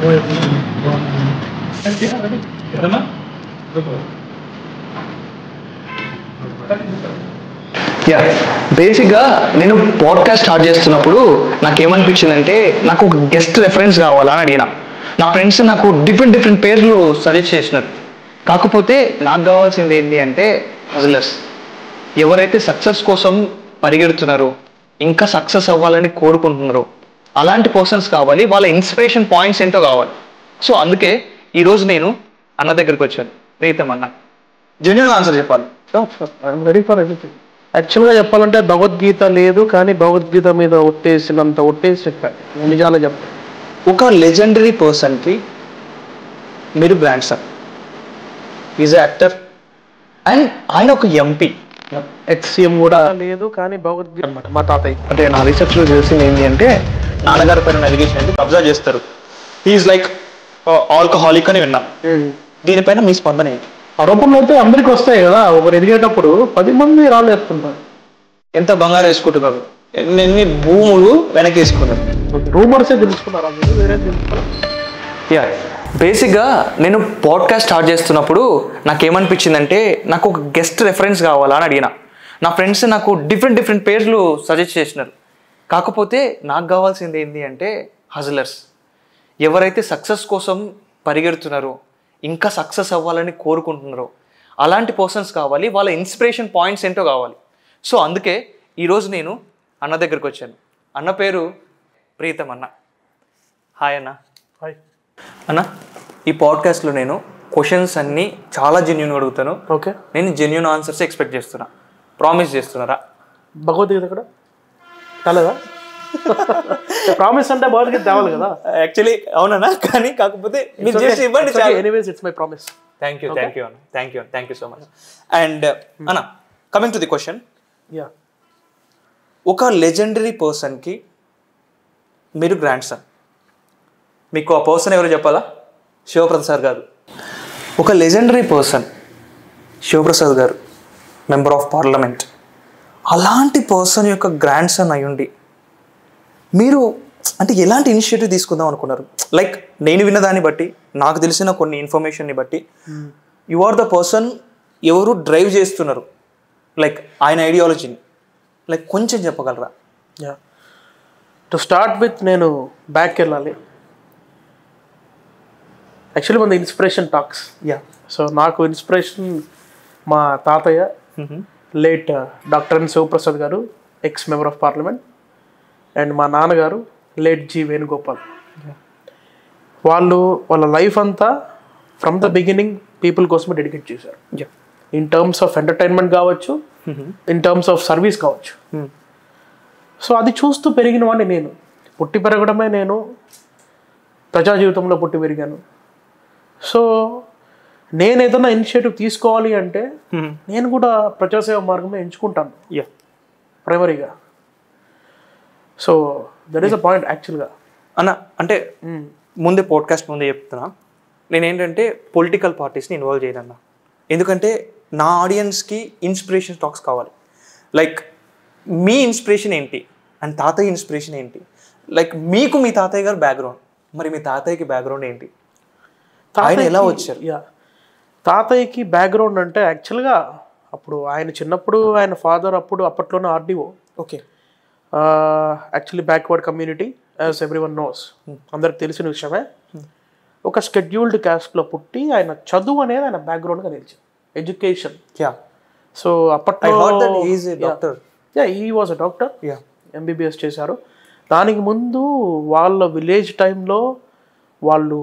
Yeah, బేసిక్గా నేను podcast start చేస్తున్నప్పుడు నాకేమనిపించిందంటే నాకు ఒక గెస్ట్ రెఫరెన్స్ కావాలా అని అడిగిన. నా ఫ్రెండ్స్ నాకు డిఫరెంట్ డిఫరెంట్ పేర్లు సజెస్ట్ చేసినారు. కాకపోతే నాకు కావాల్సింది ఏంటి అంటే హజిలర్స్. ఎవరైతే సక్సెస్ కోసం పరిగెడుతున్నారో, ఇంకా సక్సెస్ అవ్వాలని కోరుకుంటున్నారో అలాంటి పర్సన్స్ కావాలి. వాళ్ళ ఇన్స్పిరేషన్ పాయింట్స్ ఏంటో కావాలి. సో అందుకే ఈరోజు నేను అన్న దగ్గరికి వచ్చాను. ప్రీతం అన్న, జెన్యూన్ ఆన్సర్ చెప్పాలి. Ready for everything. యాక్చువల్గా చెప్పాలంటే భగవద్గీత లేదు, కానీ భగవద్గీత మీద ఒట్టేసినంత ఒట్టేసి చెప్పాను. నేను నిజాలు చెప్తాను. ఒక లెజెండరీ పర్సన్కి మీరు grand son, is actor and ఆయన ఒక ఎంపీ, ఎక్స్సీఎం కూడా లేదు, కానీ భగవద్గీత అనమాట మా తాతయ్య. అంటే నా రీసెర్చ్లో తెలిసింది ఏంటి అంటే నాన్నగారి పైన ఎలిగేషన్ అంటే కబ్జా చేస్తారు, హీఈస్ లైక్ ఆల్కహాలిక్ అని విన్నా. దీనిపైన మీ స్పందన ఏంటి? ఆరోపణలు అయితే అందరికి వస్తాయి కదా. ఒకరు ఎదిగేటప్పుడు 10 మంది రాళ్ళు వేస్తున్నారు. ఎంత బంగారం వేసుకుంటున్నారు, ఎన్ని భూములు వెనక్కి వేసుకున్నారు. రూమర్సే తెలుసుకున్నారు, అందరూ వేరే తెలుసుకున్నారు. యా, బేసిక్గా నేను పాడ్కాస్ట్ స్టార్ట్ చేస్తున్నప్పుడు నాకేమనిపించిందంటే నాకు ఒక గెస్ట్ రెఫరెన్స్ కావాలా అని అడిగిన. నా ఫ్రెండ్స్ నాకు డిఫరెంట్ డిఫరెంట్ పేర్లు సజెస్ట్ చేసినారు. కాకపోతే నాకు కావాల్సింది ఏంటి అంటే హజిలర్స్. ఎవరైతే సక్సెస్ కోసం పరిగెడుతున్నారో, ఇంకా సక్సెస్ అవ్వాలని కోరుకుంటున్నారో అలాంటి పర్సన్స్ కావాలి. వాళ్ళ ఇన్స్పిరేషన్ పాయింట్స్ ఏంటో కావాలి. సో అందుకే ఈరోజు నేను అన్న దగ్గరికి వచ్చాను. అన్న పేరు ప్రీతం అన్న. హాయ్ అన్న. హాయ్ అన్న, ఈ పాడ్కాస్ట్లో నేను క్వశ్చన్స్ అన్నీ చాలా జెన్యూన్గా అడుగుతాను. ఓకే, నేను జెన్యూన్ ఆన్సర్స్ ఎక్స్పెక్ట్ చేస్తున్నా. ప్రామిస్ చేస్తున్నారా? భగవద్గీత కూడా కాలేదా? ప్రామిస్ అంటే భగవద్గీత తేవాలి కదా. యాక్చువల్లీ అవునన్నా, కానీ కాకపోతే మీరు చేసి ఇవ్వండి. Anyways it's my promise. Thank you అన్న, thank you so much. And అన్న, coming to the question. Yeah, ఒక లెజెండరీ పర్సన్కి మీరు గ్రాండ్ సన్. మీకు ఆ పర్సన్ ఎవరు చెప్పాలా? శివప్రసాద్ గారు. ఒక లెజెండరీ పర్సన్ శివప్రసాద్ గారు, మెంబర్ ఆఫ్ పార్లమెంట్. అలాంటి పర్సన్ యొక్క గ్రాండ్ సన్ అయ్యుండి మీరు అంటే ఎలాంటి ఇనిషియేటివ్ తీసుకుందాం అనుకున్నారు? లైక్ నేను విన్నదాన్ని బట్టి, నాకు తెలిసిన కొన్ని ఇన్ఫర్మేషన్ని బట్టి యు ఆర్ ద పర్సన్ ఎవరు డ్రైవ్ చేస్తున్నారు లైక్ ఆయన ఐడియాలజీని. లైక్ కొంచెం చెప్పగలరా? యా, టు స్టార్ట్ విత్ నేను బ్యాక్ వెళ్ళాలి. యాక్చువల్లీ మన ఇన్స్పిరేషన్ టాక్స్. యా, సో నాకు ఇన్స్పిరేషన్ మా తాతయ్య లేట్ డాక్టర్ ఎన్ శివప్రసాద్ గారు, X member of parliament, and మా నాన్నగారు లేట్ జి వేణుగోపాల్. వాళ్ళ లైఫ్ అంతా ఫ్రమ్ ద బిగినింగ్ పీపుల్ కోసమే డెడికేట్ చేశారు. ఇన్ టర్మ్స్ ఆఫ్ ఎంటర్టైన్మెంట్ కావచ్చు, ఇన్ టర్మ్స్ ఆఫ్ సర్వీస్ కావచ్చు. సో అది చూస్తూ పెరిగిన వాడిని నేను. పుట్టి పెరగడమే నేను ప్రజా జీవితంలో పుట్టి పెరిగాను. సో నేను ఏదైనా ఇనిషియేటివ్ తీసుకోవాలి అంటే నేను కూడా ప్రజాసేవ మార్గమే ఎంచుకుంటాను ప్రైమరీగా. So that is a point యాక్చువల్గా అన్న. అంటే ముందే పాడ్కాస్ట్ ముందే చెప్తున్నా, నేనేంటంటే పొలిటికల్ పార్టీస్ని ఇన్వాల్వ్ చేయనన్నా. ఎందుకంటే నా ఆడియన్స్కి ఇన్స్పిరేషన్ టాక్స్ కావాలి. లైక్ మీ ఇన్స్పిరేషన్ ఏంటి అండ్ తాతయ్య ఇన్స్పిరేషన్ ఏంటి? లైక్ మీకు మీ తాతయ్య గారు బ్యాక్గ్రౌండ్, మరి మీ తాతయ్యకి బ్యాక్గ్రౌండ్ ఏంటి? ఆయన ఎలా వచ్చారు? తాతయ్యకి బ్యాక్గ్రౌండ్ అంటే యాక్చువల్గా అప్పుడు ఆయన చిన్నప్పుడు ఆయన ఫాదర్ అప్పట్లోనే RDO. Okay, actually backward community as everyone knows, అందరికి తెలిసిన విషయమే. ఒక షెడ్యూల్డ్ క్యాస్ట్లో పుట్టి ఆయన చదువు అనేది ఆయన బ్యాక్గ్రౌండ్గా నిలిచింది, ఎడ్యుకేషన్. సో అప్పట్లో he was a doctor, MBBS చేశారు. దానికి ముందు వాళ్ళ విలేజ్ టైంలో వాళ్ళు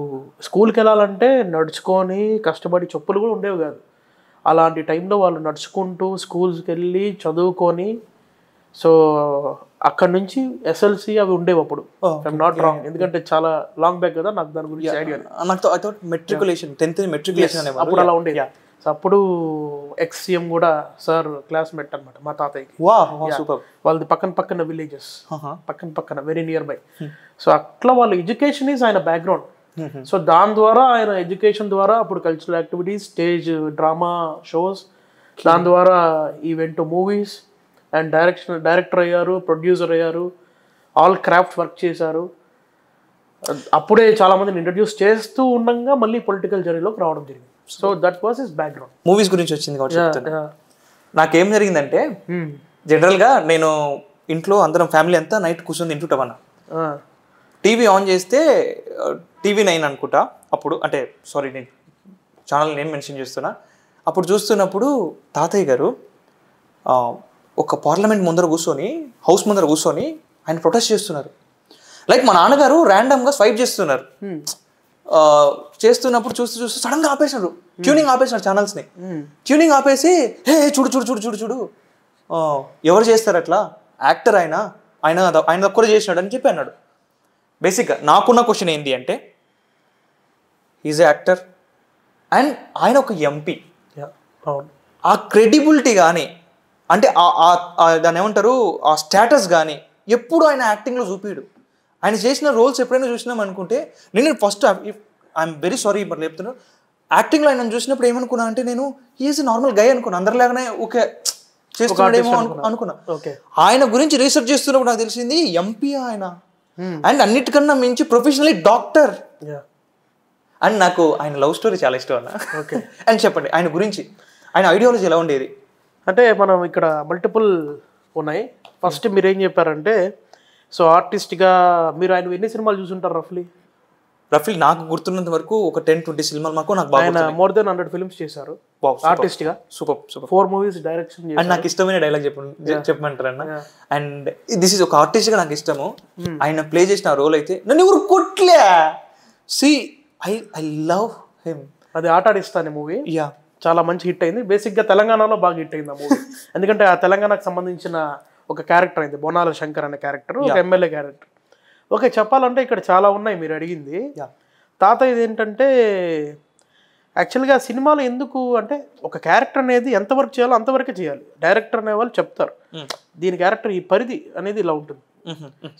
స్కూల్కి వెళ్ళాలంటే నడుచుకొని కష్టపడి, చెప్పులు కూడా ఉండేవి కాదు. అలాంటి టైంలో వాళ్ళు నడుచుకుంటూ స్కూల్స్కి వెళ్ళి చదువుకొని, సో అక్కడి నుంచి ఎస్ఎల్సి అవి ఉండేవి అప్పుడు. ఐఎమ్ నాట్ రాంగ్, ఎందుకంటే చాలా లాంగ్ బ్యాక్ కదా, నాకు దాని గురించి ఐడియా. అప్పుడు అలా ఉండేది. సో అప్పుడు ఎక్స్సీఎం కూడా సార్ క్లాస్మేట్ అనమాట మా తాతయ్యకి. వాళ్ళది పక్కన విలేజెస్, పక్కన వెరీ నియర్ బై. సో అట్లా వాళ్ళ ఎడ్యుకేషన్ ఈజ్ ఆయన బ్యాక్గ్రౌండ్. సో దాని ద్వారా ఆయన ఎడ్యుకేషన్ ద్వారా అప్పుడు cultural activities, stage drama shows, దాని ద్వారా ఈవెంట్ మూవీస్ అండ్ డైరెక్టర్ అయ్యారు, ప్రొడ్యూసర్ అయ్యారు, ఆల్ క్రాఫ్ట్ వర్క్ చేశారు. అప్పుడే చాలా మందిని ఇంట్రడ్యూస్ చేస్తూ ఉండగా మళ్ళీ పొలిటికల్ జర్నీలోకి రావడం జరిగింది. So that was his background. Movies గురించి వచ్చింది కాబట్టి చెప్తాను. నాకేం జరిగిందంటే జనరల్గా నేను ఇంట్లో అందరం ఫ్యామిలీ అంతా నైట్ కూర్చొని తింటుంటామన్నా. టీవీ ఆన్ చేస్తే TV9 అనుకుంటా అప్పుడు, అంటే సారీ నేను ఛానల్ నేను మెన్షన్ చేస్తున్నా. అప్పుడు చూస్తున్నప్పుడు తాతయ్య గారు ఒక పార్లమెంట్ ముందర కూర్చొని, హౌస్ ముందర కూర్చొని ఆయన ప్రొటెస్ట్ చేస్తున్నారు. లైక్ మా నాన్నగారు ర్యాండమ్గా స్వైప్ చేస్తున్నారు. చేస్తున్నప్పుడు చూస్తూ సడన్గా ఆపేసినారు, ట్యూనింగ్ ఆపేసినారు ఛానల్స్ని. ట్యూనింగ్ ఆపేసి హే చూడు చూడు చూడు చూడు చూడు ఎవరు చేస్తారు అట్లా, యాక్టర్ ఆయన ఆయన ఒక్కరు చేసినాడు అని చెప్పి అన్నాడు. బేసిక్గా నాకున్న క్వశ్చన్ ఏంటి అంటే, ఈజ్ ఏ యాక్టర్ అండ్ ఆయన ఒక ఎంపీ. ఆ క్రెడిబిలిటీ కానీ, అంటే దాన్ని ఏమంటారు, ఆ స్టేటస్ కానీ ఎప్పుడు ఆయన యాక్టింగ్లో చూపిడు. ఆయన చేసిన రోల్స్ ఎప్పుడైనా చూసినాం అనుకుంటే, నేను ఫస్ట్ ఐఎమ్ వెరీ సారీ మరి చెప్తున్నాను, యాక్టింగ్లో ఆయన చూసినప్పుడు ఏమనుకున్నా అంటే, నేను ఈజ్ నార్మల్ గై అనుకున్నా, అందరిలాగానే ఓకే చేస్తున్నాడేమో అనుకున్నా. ఆయన గురించి రీసెర్చ్ చేస్తున్నప్పుడు నాకు తెలిసింది ఎంపీ ఆయన, అండ్ అన్నిటికన్నా మించి ప్రొఫెషనలీ డాక్టర్. అండ్ నాకు ఆయన లవ్ స్టోరీ చాలా ఇష్టం అన్న. ఓకే, అండ్ చెప్పండి ఆయన గురించి, ఆయన ఐడియాలజీ ఎలా ఉండేది? అంటే మనం ఇక్కడ మల్టిపుల్ ఉన్నాయి. ఫస్ట్ మీరు ఏం చెప్పారంటే, సో ఆర్టిస్ట్గా మీరు ఆయన ఎన్ని సినిమాలు చూసుంటారు రఫ్లీ? నాకు గుర్తున్నంత వరకు ఒక 10-20 సినిమాలు మాకు. నాకు ఆయన మోర్ దెన్ 100 ఫిల్మ్స్ చేశారు ఆర్టిస్ట్గా. Super 4 movies direction. అండ్ నాకు ఇష్టమైన డైలాగ్ చెప్పమంటారు అన్న. అండ్ దిస్ ఇస్ ఒక ఆర్టిస్ట్గా నాకు ఇష్టము. ఆయన ప్లే చేసిన రోల్ అయితే నన్ను ఎవరు కొట్లే. See I love him. అది ఆట ఆడిస్తాను మూవీ. చాలా మంచి హిట్ అయింది. బేసిక్గా తెలంగాణలో బాగా హిట్ అయింది ఆ మూవీ. ఎందుకంటే ఆ తెలంగాణకు సంబంధించిన ఒక క్యారెక్టర్ అయింది, బోనాల శంకర్ అనే క్యారెక్టర్, ఒక ఎమ్మెల్యే క్యారెక్టర్. ఓకే, చెప్పాలంటే ఇక్కడ చాలా ఉన్నాయి మీరు అడిగింది. తాతయ్యది ఏంటంటే, యాక్చువల్గా సినిమాలో ఎందుకు అంటే, ఒక క్యారెక్టర్ అనేది ఎంతవరకు చేయాలో అంతవరకే చేయాలి. డైరెక్టర్ అనే వాళ్ళు చెప్తారు దీని క్యారెక్టర్ ఈ పరిధి అనేది ఇలా ఉంటుంది,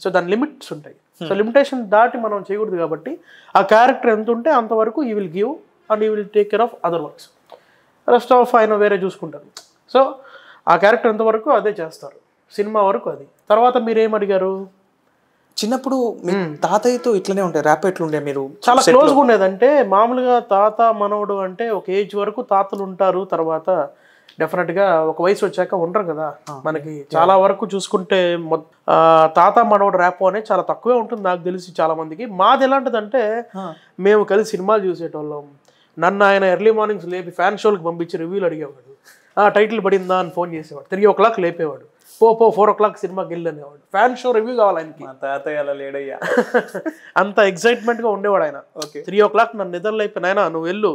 సో దాని లిమిట్స్ ఉంటాయి. సో లిమిటేషన్ దాటి మనం చేయకూడదు. కాబట్టి ఆ క్యారెక్టర్ ఎంత ఉంటే అంతవరకు ఈ విల్ గివ్ అండ్ ఈ will take care of other works. Rest of ఆయన వేరే చూసుకుంటారు. సో ఆ క్యారెక్టర్ ఎంతవరకు అదే చేస్తారు, సినిమా వరకు అది. తర్వాత మీరేం అడిగారు? చిన్నప్పుడు మీ తాతయ్యతో ఇట్లనే ఉంటాయి, ర్యాప్ ఎట్లుండే? మీరు చాలా క్లోజ్గా ఉండేదంటే, మామూలుగా తాత మనవడు అంటే ఒక ఏజ్ వరకు తాతలు ఉంటారు, తర్వాత డెఫినెట్గా ఒక వయసు వచ్చాక ఉండరు కదా. మనకి చాలా వరకు చూసుకుంటే తాత మనవడు ర్యాప్ అనేది చాలా తక్కువే ఉంటుంది నాకు తెలిసి చాలా మందికి. మాది ఎలాంటిదంటే, మేము కలిసి సినిమాలు చూసేటోళ్ళం. నన్ను ఆయన ఎర్లీ మార్నింగ్స్ లేపి ఫ్యాన్ షోలకు పంపించి రివ్యూలు అడిగేవాడు. టైటిల్ పడిందా అని ఫోన్ చేసేవాడు. 3 o'clock లేపేవాడు. 4 o'clock సినిమాకి వెళ్ళి అనేవాడు. ఫ్యాన్ షో రివ్యూ కావాలి ఆయనకి. తాతయ్య అలా లేడయ్యా, అంత ఎక్సైట్మెంట్గా ఉండేవాడు ఆయన. 3 o'clock నన్ను నిద్రలు అయిపోయిన ఆయన, నువ్వు వెళ్ళు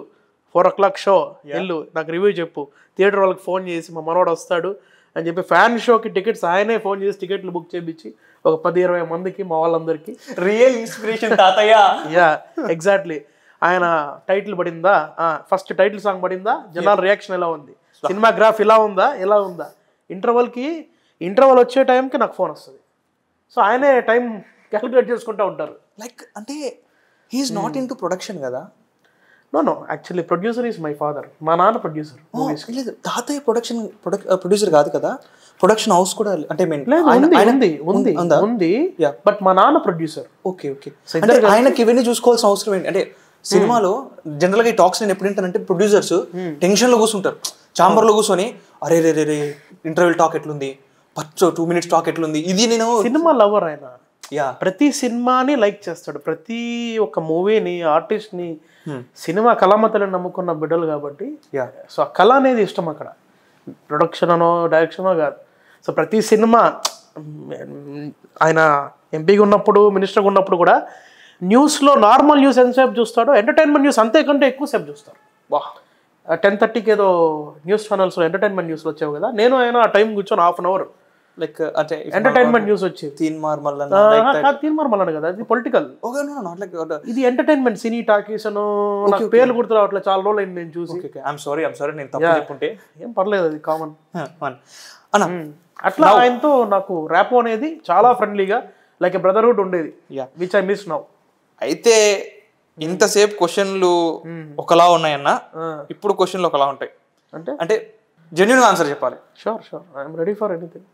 4 o'clock షో వెళ్ళు, నాకు రివ్యూ చెప్పు. థియేటర్ వాళ్ళకి ఫోన్ చేసి మా మనోడు వస్తాడు అని చెప్పి ఫ్యాన్ షోకి టికెట్స్ ఆయనే ఫోన్ చేసి టికెట్లు బుక్ చేయించి ఒక 10-20 మందికి మా వాళ్ళందరికీ. రియల్ ఇన్స్పిరేషన్ తాతయ్య. Yeah, exactly. ఆయన టైటిల్ పడిందా, ఫస్ట్ టైటిల్ సాంగ్ పడిందా, జనాల రియాక్షన్ ఎలా ఉంది, సినిమా గ్రాఫ్ ఇలా ఉందా, ఎలా ఉందా, ఇంటర్వల్ వచ్చే టైంకి నాకు ఫోన్ వస్తుంది. సో ఆయనే టైం క్యాలిక్యులేట్ చేసుకుంటూ ఉంటారు. లైక్ అంటే he's not into production కదా? No actually producer is my father. మా నాన్న ప్రొడ్యూసర్. లేదు, తాతయ్య ప్రొడ్యూసర్ కాదు కదా, ప్రొడక్షన్ హౌస్ కూడా అంటే ఉంది, బట్ మా నాన్న ప్రొడ్యూసర్. Okay okay. ఆయనకి ఇవన్నీ చూసుకోవాల్సిన అవసరం ఏంటి అంటే, సినిమాలో జనరల్ గా ఈ టాక్స్ నేను ఎప్పుడు వింటానంటే, ప్రొడ్యూసర్స్ టెన్షన్ లో కూర్చుంటారు, చాంబర్ లో కూర్చొని అరే రే రే ఇంటర్వ్యూ టాక్ ఎట్లుంది, 2 minutes టాక్ ఎట్లుంది. ఇది నేను సినిమా లవర్ ఆయన. ప్రతి సినిమాని లైక్ చేస్తాడు, ప్రతి ఒక్క మూవీని, ఆర్టిస్ట్ని. సినిమా కళామతలను నమ్ముకున్న బిడ్డలు కాబట్టి, సో ఆ కళ అనేది ఇష్టం అక్కడ. ప్రొడక్షన్ అనో డైరెక్షనో కాదు. సో ప్రతి సినిమా ఆయన ఎంపీగా ఉన్నప్పుడు, మినిస్టర్గా ఉన్నప్పుడు కూడా న్యూస్లో నార్మల్ న్యూస్ ఎంతసేపు చూస్తాడో, ఎంటర్టైన్మెంట్ న్యూస్ అంతేకంటే ఎక్కువసేపు చూస్తారు. 10:30కి ఏదో న్యూస్ ఛానల్స్లో ఎంటర్టైన్మెంట్ న్యూస్లు వచ్చావు కదా, నేను ఆయన ఆ టైం కూర్చొని 1/2 hour లైక్ అంటే ఎంటర్టైన్మెంట్ న్యూస్ వచ్చేది. తీన్మార్ మల్లన్న కదా, అది పొలిటికల్, ఇది ఎంటర్టైన్మెంట్. సినీ టాకీస్ అను నాకు పేర్లు గుర్తు రావట్లేదు, చాలా రోజులు అయింది నేను చూసి. ఐఎమ్ సారీ నేను తప్పు చెప్పుంటే. ఏం పర్లేదు, అది కామన్. అట్లా ఆయనతో నాకు ర్యాపో అనేది చాలా ఫ్రెండ్లీగా, లైక్ బ్రదర్హుడ్ ఉండేది, విచ్ ఐ మిస్ నౌ. అయితే ఇంతసేపు క్వశ్చన్లు ఒకలా ఉన్నాయన్న, ఇప్పుడు క్వశ్చన్లు ఒకలా ఉంటాయి. అంటే జెన్యూన్ గా ఆన్సర్ చెప్పాలి. Sure I'm ready for anything.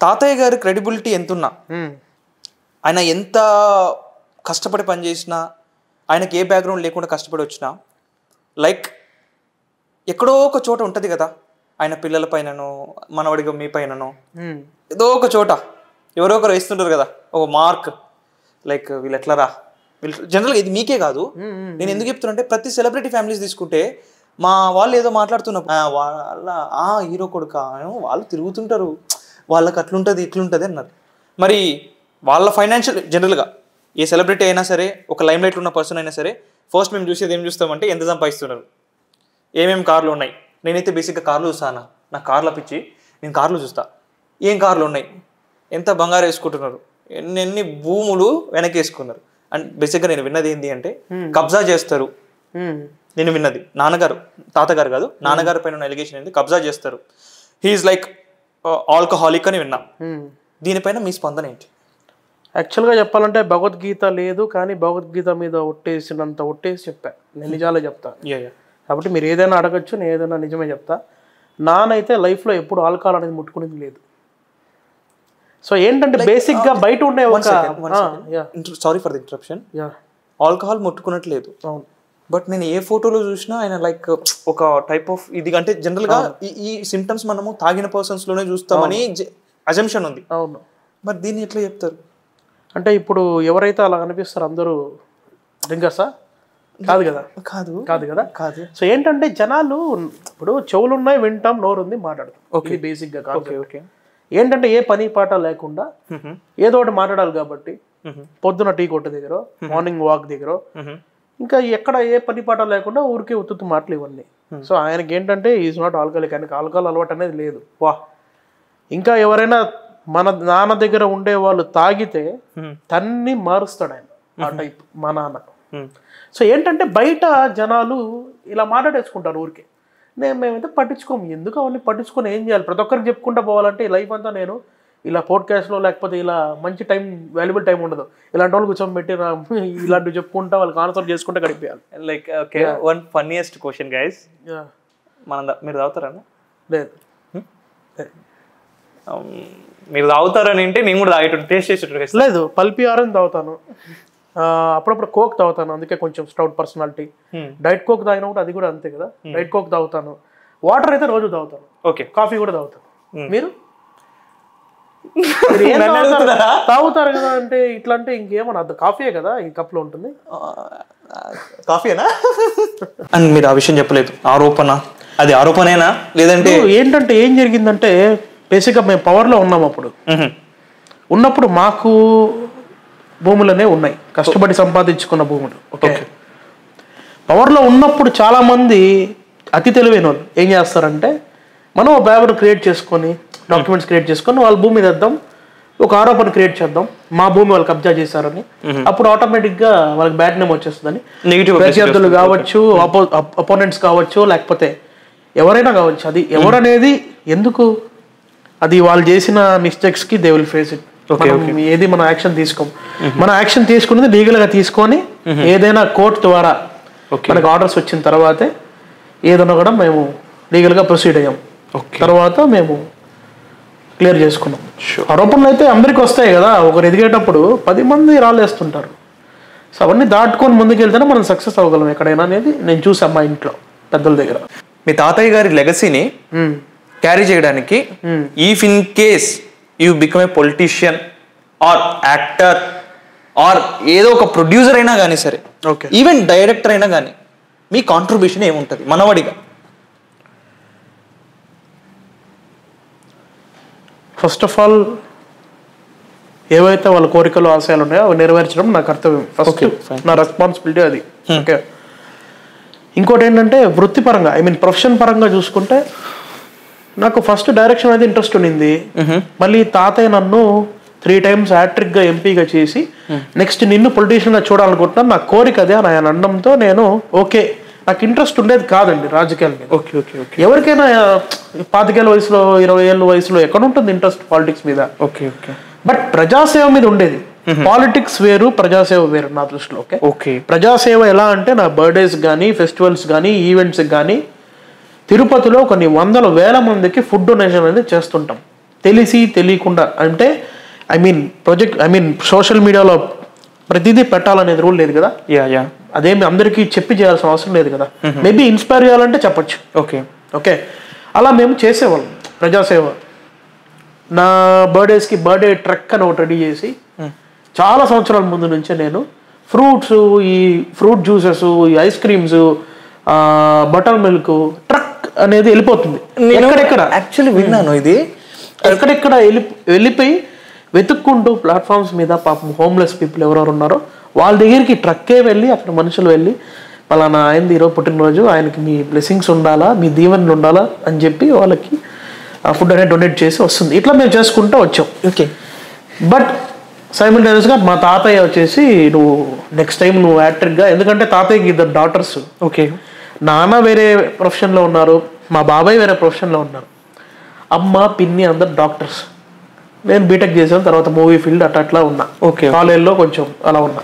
తాతయ్య గారి క్రెడిబిలిటీ ఎంతున్నా, ఆయన ఎంత కష్టపడి పనిచేసిన, ఆయనకి ఏ బ్యాక్గ్రౌండ్ లేకుండా కష్టపడి వచ్చినా లైక్ ఎక్కడో ఒక చోట ఉంటుంది కదా, ఆయన పిల్లల పైననో మనవడిగా మీ పైననో ఏదో ఒక చోట ఎవరో ఒకరు వేస్తుంటారు కదా ఒక మార్క్, లైక్ వీళ్ళు ఎట్లరా వీళ్ళు. జనరల్గా ఇది మీకే కాదు, నేను ఎందుకు చెప్తున్నా అంటే ప్రతి సెలబ్రిటీ ఫ్యామిలీస్ తీసుకుంటే మా వాళ్ళు ఏదో మాట్లాడుతున్నప్పుడు వాళ్ళ హీరో కొడుక వాళ్ళు తిరుగుతుంటారు, వాళ్ళకి అట్లుంటుంది ఇట్లుంటుంది అన్నారు. మరి వాళ్ళ ఫైనాన్షియల్ జనరల్గా ఏ సెలబ్రిటీ అయినా సరే, ఒక లైమ్ లైట్లో ఉన్న పర్సన్ అయినా సరే, ఫస్ట్ మేము చూసేది ఏం చూస్తామంటే ఎంత సంపాదిస్తున్నారు, ఏమేమి కార్లు ఉన్నాయి. నేనైతే బేసిక్గా కార్లు చూస్తాను, నాకు కార్ల పిచ్చి, నేను కార్లు చూస్తా. ఏం కార్లు ఉన్నాయి, ఎంత బంగారు వేసుకుంటున్నారు, ఎన్ని భూములు వెనక్కి వేసుకున్నారు. అండ్ బేసిక్గా నేను విన్నది ఏంటి అంటే కబ్జా చేస్తారు. నేను విన్నది నాన్నగారు, తాతగారు కాదు, నాన్నగారి పైన ఎలిగేషన్ ఏంటి, కబ్జా చేస్తారు, హీఈస్ లైక్ ఆల్కహాలిక్ అని విన్నా. దీనిపైన మీ స్పందన ఏంటి? యాక్చువల్గా చెప్పాలంటే భగవద్గీత లేదు, కానీ భగవద్గీత మీద ఒట్టేసి చెప్పా, నేను నిజాలే చెప్తా. కాబట్టి మీరు ఏదైనా అడగచ్చు, నేను ఏదైనా నిజమే చెప్తా. నానైతే లైఫ్లో ఎప్పుడు ఆల్కహాల్ అనేది ముట్టుకునేది లేదు. సో ఏంటంటే బేసిక్గా బయట ఉండే sorry for the interruption, alcohol ముట్టుకున్నట్లేదు. అవును, బట్ నేను ఏ ఫోటోలో చూసినా ఆయన లైక్ ఒక టైప్ ఆఫ్ ఇది అంటే జనరల్గా ఈ సిమ్టమ్స్ మనము తాగిన పర్సన్స్ లోనే చూస్తామని అజంప్షన్ ఉంది. అవును, మరి దీన్ని ఎట్లా చెప్తారు? అంటే ఇప్పుడు ఎవరైతే అలా అనిపిస్తారో అందరూ డ్రింకర్సా? కాదు కదా, కాదు కదా. సో ఏంటంటే జనాలు ఇప్పుడు చెవులు ఉన్నాయి, వింటాం, నోరు ఉంది, మాట్లాడతాం. ఇది బేసిక్గా కాదు. ఏంటంటే ఏ పని పాట లేకుండా ఏదో ఒకటి మాట్లాడాలి కాబట్టి పొద్దున టీ కొట్టు దగ్గర, మార్నింగ్ వాక్ దగ్గర, ఇంకా ఎక్కడ ఏ పని పాట లేకుండా ఊరికే ఉత్తుత్తు మాటలు ఇవన్నీ. సో ఆయనకి ఏంటంటే ఈజ్ నాట్ ఆల్కహాలిక్, ఆయనకి ఆల్కహాల్ అలవాటు అనేది లేదు. వా ఇంకా ఎవరైనా మన నాన్న దగ్గర ఉండే వాళ్ళు తాగితే తన్ని మారుస్తాడు ఆయన, ఆ టైప్ మా నాన్న. సో ఏంటంటే బయట జనాలు ఇలా మాట్లాడేసుకుంటారు ఊరికే, మేమైతే పట్టించుకోము. ఎందుకు అవన్నీ పట్టించుకొని ఏం చేయాలి? ప్రతి ఒక్కరికి చెప్పుకుంటూ పోవాలంటే ఈ లైఫ్ అంతా నేను ఇలా పోడ్కాస్ట్లో లేకపోతే ఇలా మంచి టైం, వాల్యుబుల్ టైం ఉండదు. ఇలాంటి వాళ్ళు కూర్చోబెట్టి ఇలాంటివి చెప్పుకుంటా వాళ్ళకి ఆన్సర్ చేసుకుంటే గడిపేయాలి. Like okay, one funniest question guys, మీరు తాగుతారా? లేదు. మీరు తాగుతారని అంటే నేను కూడా తాగేటట్టు టేస్ట్ చేసేటట్టు లేదు. పల్పి ఆరెంజ్ తాగుతాను, అప్పుడప్పుడు కోక్ తాగుతాను, అందుకే కొంచెం స్టౌట్ పర్సనాలిటీ. డైట్ కోక్ తాగినప్పుడు అది కూడా అంతే కదా, డైట్ కోక్ తాగుతాను. వాటర్ అయితే రోజు తాగుతాను. ఓకే, కాఫీ కూడా తాగుతాను. మీరు తాగుతారు కదా అంటే ఇట్లా అంటే ఇంకేమన్నా అది కాఫీయే కదా, ఈ కప్లో ఉంటుంది. కాఫీనా? అండ్ మీరు ఆ విషయం చెప్పలేదు, ఆరోపణ, అది ఆరోపణేనా లేదంటే ఏంటంటే ఏం జరిగిందంటే బేసిక్గా మేము పవర్లో ఉన్నాం. అప్పుడు ఉన్నప్పుడు మాకు భూములనే ఉన్నాయి, కష్టపడి సంపాదించుకున్న భూములు. ఓకే, పవర్లో ఉన్నప్పుడు చాలామంది అతి తెలివైన వాళ్ళు ఏం చేస్తారంటే మనం పేపర్ క్రియేట్ చేసుకొని, డాక్యుమెంట్స్ క్రియేట్ చేసుకొని వాళ్ళ భూమి తెద్దాం, ఒక ఆరోపణ క్రియేట్ చేద్దాం, మా భూమి వాళ్ళు కబ్జా చేశారని. అప్పుడు ఆటోమేటిక్గా వాళ్ళకి బ్యాడ్ నేమ్ వచ్చేస్తుందని ప్రత్యర్థులు కావచ్చు, అపోనెంట్స్ కావచ్చు, లేకపోతే ఎవరైనా కావచ్చు. అది ఎవరనేది ఎందుకు, అది వాళ్ళు చేసిన మిస్టేక్స్కి దే విల్ ఫేస్ ఇట్. ఏది మన యాక్షన్ తీసుకోం, మన యాక్షన్ తీసుకునేది లీగల్గా తీసుకొని ఏదైనా కోర్టు ద్వారా మనకు ఆర్డర్స్ వచ్చిన తర్వాతే ఏదైనా కూడా మేము లీగల్గా ప్రొసీడ్ అయ్యాం. తర్వాత మేము క్లియర్ చేసుకున్నాం. ఆరోపణలు అయితే అందరికీ వస్తాయి కదా, ఒకరు ఎదిగేటప్పుడు 10 మంది రాలేస్తుంటారు. సో అవన్నీ దాటుకొని ముందుకెళ్తేనే మనం సక్సెస్ అవ్వగలం ఎక్కడైనా అనేది నేను చూసాను మా ఇంట్లో పెద్దల దగ్గర. మీ తాతయ్య గారి లెగసీని క్యారీ చేయడానికి if in case you become a politician are actor are ఏదో ఒక ప్రొడ్యూసర్ అయినా కానీ సరే, ఈవెన్ డైరెక్టర్ అయినా కానీ మీ కాంట్రిబ్యూషన్ ఏముంటుంది మనవడిగా? ఫస్ట్ ఆఫ్ ఆల్ ఏవైతే వాళ్ళ కోరికలు ఆశయాలు ఉన్నాయో అవి నెరవేర్చడం నా కర్తవ్యం. ఫస్ట్ నా రెస్పాన్సిబిలిటీ అది. ఓకే, ఇంకోటి ఏంటంటే వృత్తిపరంగా, ఐ మీన్ ప్రొఫెషన్ పరంగా చూసుకుంటే నాకు ఫస్ట్ డైరెక్షన్ అనేది ఇంట్రెస్ట్ ఉండింది. మళ్ళీ తాతయ్య నన్ను 3 times హ్యాట్రిక్గా ఎంపీగా చేసి నెక్స్ట్ నిన్ను పొలిటీషియన్గా చూడాలనుకుంటున్నాను, నా కోరిక అదే అని ఆయన అనడంతో నేను ఓకే, నాకు ఇంట్రెస్ట్ ఉండేది కాదండి రాజకీయాల మీద. ఎవరికైనా 25 ఏళ్ళ వయసులో 20 ఏళ్ళ వయసులో ఎక్కడ ఉంటుంది ఇంట్రెస్ట్ పాలిటిక్స్ మీద? బట్ ప్రజాసేవ మీద ఉండేది. పాలిటిక్స్ వేరు, ప్రజాసేవ వేరు నా దృష్టిలో. ఓకే, ప్రజాసేవ ఎలా అంటే నా బర్త్డేస్ కానీ, ఫెస్టివల్స్ కానీ, ఈవెంట్స్ కానీ తిరుపతిలో కొన్ని 100,000 మందికి ఫుడ్ డొనేషన్ అనేది చేస్తుంటాం, తెలిసి తెలియకుండా. అంటే ఐ మీన్ సోషల్ మీడియాలో ప్రతిదీ పెట్టాలనేది రూల్ లేదు కదా. యా యా అదేమి అందరికీ చెప్పి చేయాల్సిన అవసరం లేదు కదా. మేబీ ఇన్స్పైర్ చేయాలంటే చెప్పచ్చు. ఓకే ఓకే, అలా మేము చేసేవాళ్ళం ప్రజాసేవ. నా బర్త్డేస్కి బర్త్డే ట్రక్ అని ఒకటి రెడీ చేసి చాలా సంవత్సరాల ముందు నుంచే నేను ఫ్రూట్స్, ఈ ఫ్రూట్ జ్యూసెస్, ఈ ice creams, butter milk truck అనేది వెళ్ళిపోతుంది. ఎక్కడెక్కడ యాక్చువల్లీ విన్నాను ఇది. ఎక్కడెక్కడ వెళ్ళిపోయి వెతుక్కుంటూ ప్లాట్ఫామ్స్ మీద పాపం హోమ్లెస్ పీపుల్ ఎవరెవరు ఉన్నారో వాళ్ళ దగ్గరికి ట్రక్కే వెళ్ళి అక్కడ మనుషులు వెళ్ళి పలానా ఆయనది ఈరోజు పుట్టినరోజు, ఆయనకి మీ బ్లెస్సింగ్స్ ఉండాలా, మీ దీవెనలు ఉండాలా అని చెప్పి వాళ్ళకి ఆ ఫుడ్ అనేది డొనేట్ చేసి వస్తుంది. ఇట్లా మేము చేసుకుంటూ వచ్చాం. ఓకే, బట్ సైమల్టేనియస్గా మా తాతయ్య వచ్చేసి నువ్వు నెక్స్ట్ టైం నువ్వు యాక్టర్గా, ఎందుకంటే తాతయ్యకి ఇద్దరు డాటర్స్. ఓకే, నాన్న వేరే ప్రొఫెషన్లో ఉన్నారు, మా బాబాయ్ వేరే ప్రొఫెషన్లో ఉన్నారు, అమ్మ పిన్ని అందరు డాక్టర్స్. నేను బీటెక్ చేసాను, తర్వాత మూవీ ఫీల్డ్ అట్లా ఉన్నా. ఓకే, కాలేజ్లో కొంచెం అలా ఉన్నా.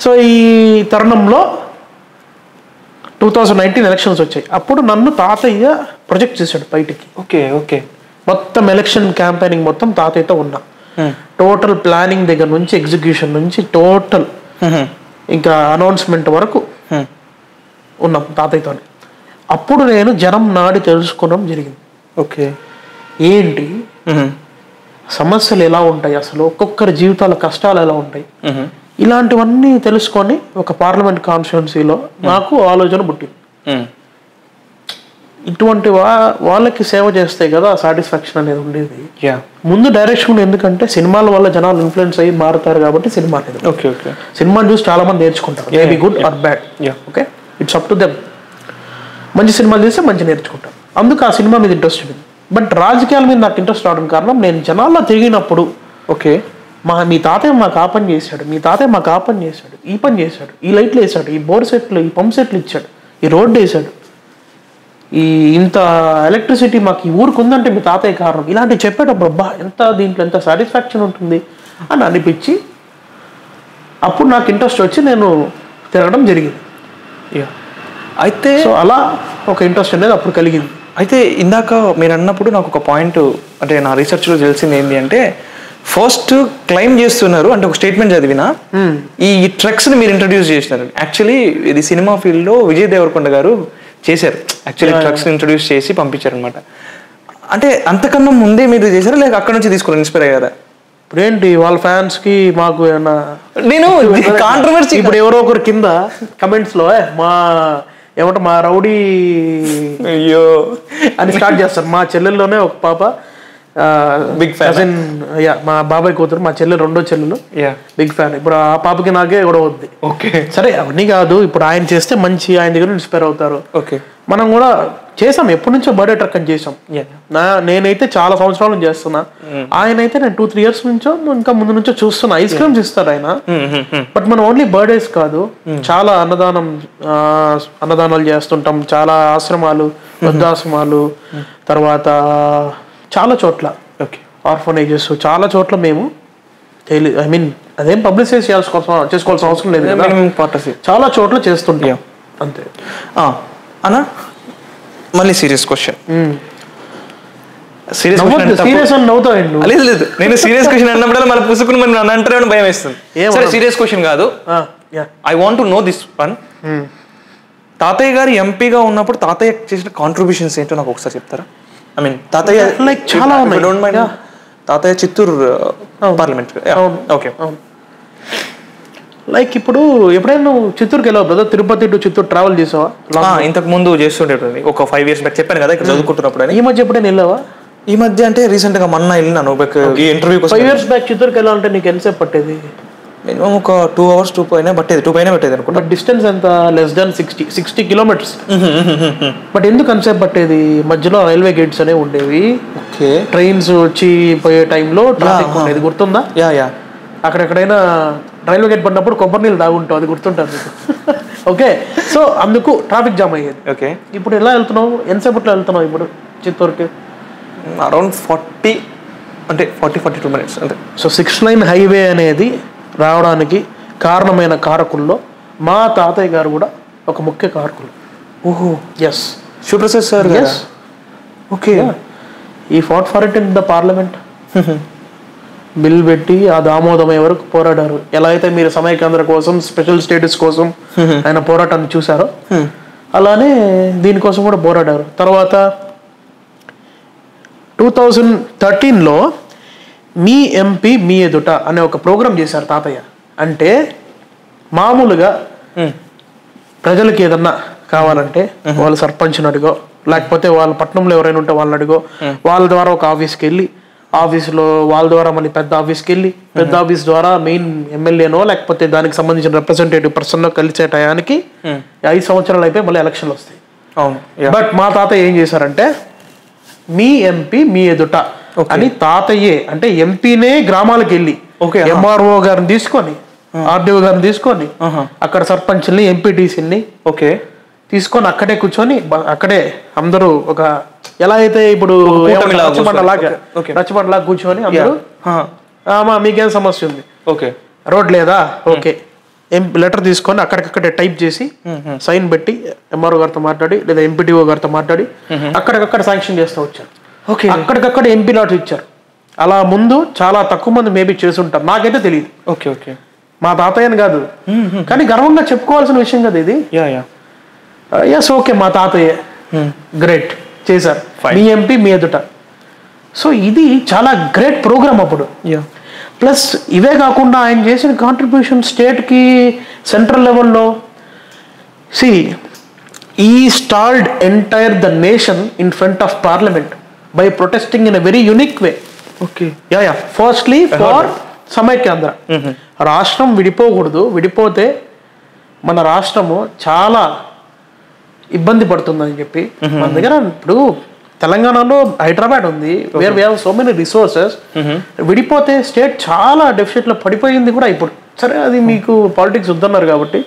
సో ఈ తరుణంలో 2019 ఎలక్షన్స్ వచ్చాయి. అప్పుడు నన్ను తాతయ్య ప్రొజెక్ట్ చేశాడు బయటికి. ఓకే ఓకే, మొత్తం ఎలక్షన్ క్యాంపెయినింగ్ మొత్తం తాతయ్యతో ఉన్నా. టోటల్ ప్లానింగ్ దగ్గర నుంచి ఎగ్జిక్యూషన్ నుంచి టోటల్ ఇంకా అనౌన్స్మెంట్ వరకు ఉన్నాం తాతయ్యతో. అప్పుడు నేను జనం నాడి తెలుసుకోవడం జరిగింది. ఓకే, ఏంటి సమస్యలు ఎలా ఉంటాయి, అసలు ఒక్కొక్కరి జీవితాల కష్టాలు ఎలా ఉంటాయి, ఇలాంటివన్నీ తెలుసుకొని ఒక పార్లమెంట్ కాన్స్టిట్యున్సీలో నాకు ఆలోచన పుట్టింది. ఇటువంటి వాళ్ళకి సేవ చేస్తే కదా సాటిస్ఫాక్షన్ అనేది ఉండేది. ముందు డైరెక్షన్ ఎందుకంటే సినిమాల వల్ల జనాలు ఇన్ఫ్లుయెన్స్ అయ్యి మారుతారు కాబట్టి సినిమా అనేది. ఓకే ఓకే, సినిమాని చూసి చాలా మంది నేర్చుకుంటారు, maybe good or bad. Okay, it's up to them. మంచి సినిమాలు చేస్తే మంచి నేర్చుకుంటారు, అందుకు ఆ సినిమా మీద ఇంట్రెస్ట్ ఉంది. బట్ రాజకీయాల మీద నాకు ఇంట్రెస్ట్ రావడం కారణం నేను జనాల్లో తిరిగినప్పుడు, ఓకే మీ తాతయ్య మాకు ఆ పని చేశాడు, మీ తాతయ్య మాకు ఆ పని చేశాడు, ఈ పని చేశాడు, ఈ లైట్లు వేసాడు, ఈ బోర్ సెట్లు, ఈ పంప్ సెట్లు ఇచ్చాడు, ఈ రోడ్డు వేసాడు, ఈ ఇంత ఎలక్ట్రిసిటీ మాకు ఈ ఊరికి ఉందంటే మీ తాతయ్య కారణం, ఇలాంటివి చెప్పేటప్పుడు అబ్బా ఎంత దీంట్లో ఎంత సాటిస్ఫాక్షన్ ఉంటుంది అని అనిపించి అప్పుడు నాకు ఇంట్రెస్ట్ వచ్చి నేను తిరగడం జరిగింది. అయితే సో అలా ఒక ఇంట్రెస్ట్ అనేది అప్పుడు కలిగింది. అయితే ఇందాక మీరు అన్నప్పుడు నాకు ఒక పాయింట్, అంటే నా రీసెర్చ్లో తెలిసింది ఏంటి అంటే, ఫస్ట్ క్లైమ్ చేస్తున్నారు అంటే ఒక స్టేట్మెంట్ చదివినా, ఈ ట్రక్స్ని మీరు ఇంట్రడ్యూస్ చేసినారు. యాక్చువల్లీ ఇది సినిమా ఫీల్డ్లో విజయ్ దేవరకొండ గారు చేశారు. యాక్చువల్లీ ట్రక్స్ని ఇంట్రడ్యూస్ చేసి పంపించారు అనమాట. అంటే అంతకన్నా ముందే మీరు చేశారా, లేక అక్కడ నుంచి తీసుకుని ఇన్స్పైర్ అయ్యారా? ఇప్పుడేంటి వాళ్ళ ఫ్యాన్స్ కి మాకు ఏమన్నా, నేను కాంట్రవర్సీ ఇప్పుడు ఎవరో ఒకరు కింద కమెంట్స్ లో మా ఏమంటే మా రౌడీ అయ్యో అని స్టార్ట్ చేస్తారు. మా చెల్లెల్లోనే ఒక పాప బిగ్ ఫ్యాన్, మా బాబాయ్ కూతురు, మా చెల్లెలు రెండో చెల్లెలు బిగ్ ఫ్యాన్. ఇప్పుడు ఆ పాపకి నాకే కూడా వద్ది. ఓకే సరే అవన్నీ కాదు, ఇప్పుడు ఆయన చేస్తే మంచి, ఆయన దగ్గర ఇన్స్పైర్ అవుతారు. ఓకే, మనం కూడా చేసాం, ఎప్పటి నుంచో బర్త్డే ట్రక్ అని చేసాం. నేనైతే చాలా సంవత్సరాల నుంచి చేస్తున్నా, ఆయన అయితే నేను 2-3 years నుంచో ఇంకా ముందు నుంచో చూస్తున్నా. ఐస్ క్రీమ్స్ ఇస్తారు ఆయన, బట్ మనం ఓన్లీ బర్త్డేస్ కాదు, చాలా అన్నదానాలు చేస్తుంటాం, చాలా ఆశ్రమాలు, వృద్ధాశ్రమాలు, తర్వాత చాలా చోట్ల ఆర్ఫనేజెస్, చాలా చోట్ల మేము అదేం పబ్లిసైజ్ చేసుకోవాల్సిన అవసరం లేదు కదా, చాలా చోట్ల చేస్తుంటాం అంతే. అన్నా మళ్ళీ సీరియస్ క్వశ్చన్, సీరియస్ అని నవ్వుతావు? లేదు లేదు, నేను సీరియస్ క్వశ్చన్ అన్నప్పుడు మళ్ళీ పుసుకుని మరి నన్ను అంటారేమో భయం వేస్తుంది. సరే సీరియస్ క్వశ్చన్ కాదు, I want to know this one. తాతయ్య గారు ఎంపీగా ఉన్నప్పుడు తాతయ్య చేసిన కాంట్రిబ్యూషన్స్ ఏంటో నాకు ఒకసారి చెప్తారా? ఐ మీన్ తాతయ్య లైక్ చాలా ఉన్నాయి. తాతయ్య చిత్తూరు పార్లమెంట్. ఓకే, లైక్ ఇప్పుడు ఎప్పుడైనా నువ్వు చిత్తూరుకి వెళ్ళావు brother? Tirupati to Chittoor travel చేసావా? ఇంతకు ముందు చేస్తుండేటండి, ఒక 5 years బ్యాక్ చెప్పాను కదా ఇక్కడ చదువుకుంటున్నప్పుడు. ఈ మధ్య ఎప్పుడైనా వెళ్ళావా? ఈ మధ్య అంటే రీసెంట్ గా మొన్న వెళ్ళినాను ఈ ఇంటర్వ్యూ కోసం. 5 years బ్యాక్ చిత్తూరుకి వెళ్ళాలంటే నీకు ఎంతసేపు పట్టేది? మినిమం ఒక 2 hours 2 పైన పట్టేది అనుకుంటా. బట్ డిస్టెన్స్ ఎంత? Less than 60 kilometers. బట్ ఎందుకు అంతసేపు పట్టేది? మధ్యలో రైల్వే గేట్స్ అనేవి ఉండేవి, ట్రైన్స్ వచ్చి పోయే టైంలో ట్రాఫిక్ ఉండేది, గుర్తుందా? అక్కడెక్కడైనా రైల్వే గేట్ పడినప్పుడు కొబ్బరి నీళ్ళు తాగుంటావు, అది గుర్తుంటుంది. ఓకే, సో అందుకు ట్రాఫిక్ జామ్ అయ్యేది. ఓకే, ఇప్పుడు ఎలా వెళ్తున్నావు? ఎంతసేపట్లో వెళ్తున్నావు ఇప్పుడు చిత్తూరుకి? అరౌండ్ 40-42 minutes అంటే. సో 6 lane హైవే అనేది రావడానికి కారణమైన కారకుల్లో మా తాతయ్య గారు కూడా ఒక ముఖ్య కారకులు. ఓహో, ఎస్, శివప్రసాద్ సార్. ఓకే, ఈ fought for it in the parliament. Bill పెట్టి అది ఆమోదమయ్యే వరకు పోరాడారు. ఎలా అయితే మీరు సమైక్యాంధ్ర కోసం, స్పెషల్ స్టేటస్ కోసం ఆయన పోరాటాన్ని చూశారో అలానే దీనికోసం కూడా పోరాడారు. తర్వాత 2013లో మీ ఎంపీ మీ ఎదుట అనే ఒక ప్రోగ్రామ్ చేశారు తాతయ్య. అంటే మామూలుగా ప్రజలకి ఏదన్నా కావాలంటే వాళ్ళు సర్పంచ్ని అడిగో, లేకపోతే వాళ్ళ పట్టణంలో ఎవరైనా ఉంటే వాళ్ళని అడిగో, వాళ్ళ ద్వారా ఒక ఆఫీస్కి వెళ్ళి, ఆఫీస్లో వాళ్ళ ద్వారా మళ్ళీ పెద్ద ఆఫీస్కి వెళ్ళి, పెద్ద ఆఫీస్ ద్వారా మెయిన్ ఎమ్మెల్యేనో లేకపోతే దానికి సంబంధించిన రిప్రజెంటేటివ్ పర్సన్ కలిసే టయానికి 5 సంవత్సరాలు అయిపోయి మళ్ళీ ఎలక్షన్లు వస్తాయి. బట్ మా తాతయ్య ఏం చేశారంటే మీ ఎంపీ మీ ఎదుట అని తాతయ్యే, అంటే ఎంపీనే గ్రామాలకు వెళ్ళి ఎంఆర్ఓ గారిని తీసుకొని, ఆర్డీఓ గారిని తీసుకొని, అక్కడ సర్పంచ్ని, ఎంపీటీసీని తీసుకొని అక్కడే కూర్చొని, అక్కడే అందరూ ఒక ఎలా అయితే ఇప్పుడు రచ్చబండలాగా కూర్చొని అందరూ మీకేం సమస్య ఉంది, రోడ్ లేదా, ఓకే లెటర్ తీసుకొని అక్కడికక్కడే టైప్ చేసి సైన్ పెట్టి ఎంఆర్ఓ గారితో మాట్లాడి లేదా ఎంపీటీఓ గారితో మాట్లాడి అక్కడికక్కడ శాంక్షన్ చేస్తూ వచ్చారు. అక్కడికక్కడ ఎంపీ లాట్స్ ఇచ్చారు. అలా ముందు చాలా తక్కువ మంది మేబీ చేసుంటారు, నాకైతే తెలియదు. మా తాతయ్యని కాదు కానీ గర్వంగా చెప్పుకోవాల్సిన విషయం కదా ఇది. ఎస్ ఓకే మా తాతయ్య గ్రేట్ చేశారు, మీ ఎంపీ మీ ఎదుట. సో ఇది చాలా గ్రేట్ ప్రోగ్రామ్ అప్పుడు. ప్లస్ ఇవే కాకుండా ఆయన చేసిన కాంట్రిబ్యూషన్ స్టేట్కి, సెంట్రల్ లెవెల్లో ఈ stalled entire the nation in front of parliament by protesting in a very unique way. Firstly for Samaikyandhra. రాష్ట్రం విడిపోకూడదు, విడిపోతే మన రాష్ట్రము చాలా ఇబ్బంది పడుతుందని చెప్పి. మన దగ్గర ఇప్పుడు తెలంగాణలో హైదరాబాద్ ఉంది, where we have so many resources. విడిపోతే స్టేట్ చాలా డెఫిసిట్లో పడిపోయింది కూడా ఇప్పుడు. సరే అది మీకు పాలిటిక్స్ వద్దన్నారు కాబట్టి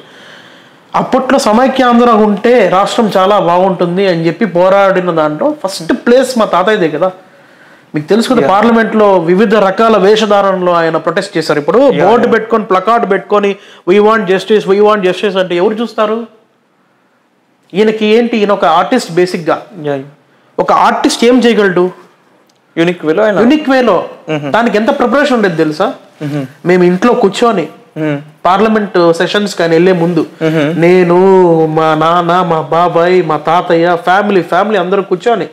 అప్పట్లో సమైక్యాంధ్ర ఉంటే రాష్ట్రం చాలా బాగుంటుంది అని చెప్పి పోరాడిన దాంట్లో ఫస్ట్ ప్లేస్ మా తాతయ్యదే కదా. మీకు తెలుసు కదా, పార్లమెంట్లో వివిధ రకాల వేషధారణలో ఆయన ప్రొటెస్ట్ చేశారు. ఇప్పుడు బోర్డు పెట్టుకొని, ప్లకార్డ్ పెట్టుకొని we want justice, we want justice అంటే ఎవరు చూస్తారు? ఈయనకి ఏంటి, ఈయన ఒక ఆర్టిస్ట్. బేసిక్గా ఒక ఆర్టిస్ట్ ఏం చేయగలడు? యూనిక్ వేలో. దానికి ఎంత ప్రిపరేషన్ ఉండేది తెలుసా? మేము ఇంట్లో కూర్చొని పార్లమెంట్ సెషన్స్ కానీ వెళ్ళే ముందు నేను, మా నాన్న, మా బాబాయ్, మా తాతయ్య, ఫ్యామిలీ అందరూ కూర్చొని,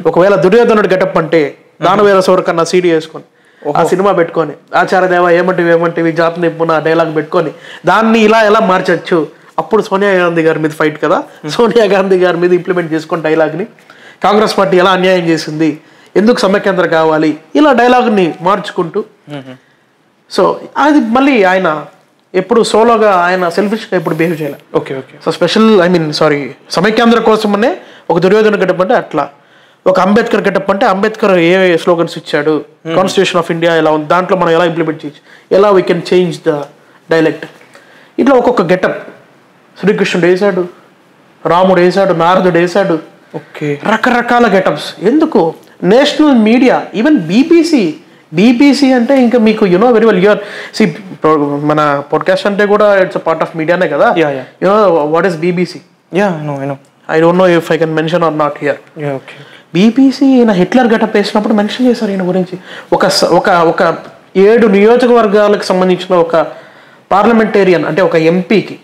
ఒకవేళ దుర్యోధనుడు గెటప్ అంటే దానవేల సోరకన్నా సీడీ వేసుకొని ఆ సినిమా పెట్టుకొని, ఆచార్యదేవ ఏమంటివి జాతి నిప్పున డైలాగ్ పెట్టుకొని దాన్ని ఇలా మార్చచ్చు. అప్పుడు సోనియా గాంధీ గారి మీద ఫైట్ కదా, సోనియా గాంధీ గారి మీద ఇంప్లిమెంట్ చేసుకొని డైలాగ్ని, కాంగ్రెస్ పార్టీ ఎలా అన్యాయం చేసింది, ఎందుకు సమైక్యాంధ్ర కావాలి, ఇలా డైలాగ్ని మార్చుకుంటూ. సో అది మళ్ళీ ఆయన ఎప్పుడు సోలోగా, ఆయన సెల్ఫిష్గా ఎప్పుడు బిహేవ్ చేయాలి. సో స్పెషల్ సమైక్యాంధ్ర కోసమనే ఒక దుర్యోధన గెటప్ అంటే అట్లా, ఒక అంబేద్కర్ గెటప్ అంటే అంబేద్కర్ ఏ స్లోగన్స్ ఇచ్చాడు, కాన్స్టిట్యూషన్ ఆఫ్ ఇండియా ఎలా ఉంది, దాంట్లో మనం ఎలా ఇంప్లిమెంట్ చేయొచ్చు, ఎలా we can change the dialect. ఇట్లా ఒక్కొక్క గెటప్ శ్రీకృష్ణుడు వేసాడు, రాముడు వేసాడు, నారదుడు వేసాడు, రకరకాల గెటప్స్. ఎందుకు నేషనల్ మీడియా, ఈవెన్ బీబీసీ అంటే ఇంకా మీకు యునో వెరీ వెల్, యూఆర్ మన పాడ్కాస్ట్ అంటే కూడా ఇట్స్ అ పార్ట్ ఆఫ్ మీడియానే కదా. You know what is BBC? I don't know if I can mention or not here. BBC ఈయన హిట్లర్ గెటప్ వేసినప్పుడు మెన్షన్ చేశారు ఈయన గురించి. ఒక 7 నియోజకవర్గాలకు సంబంధించిన ఒక పార్లమెంటేరియన్ అంటే ఒక ఎంపీకి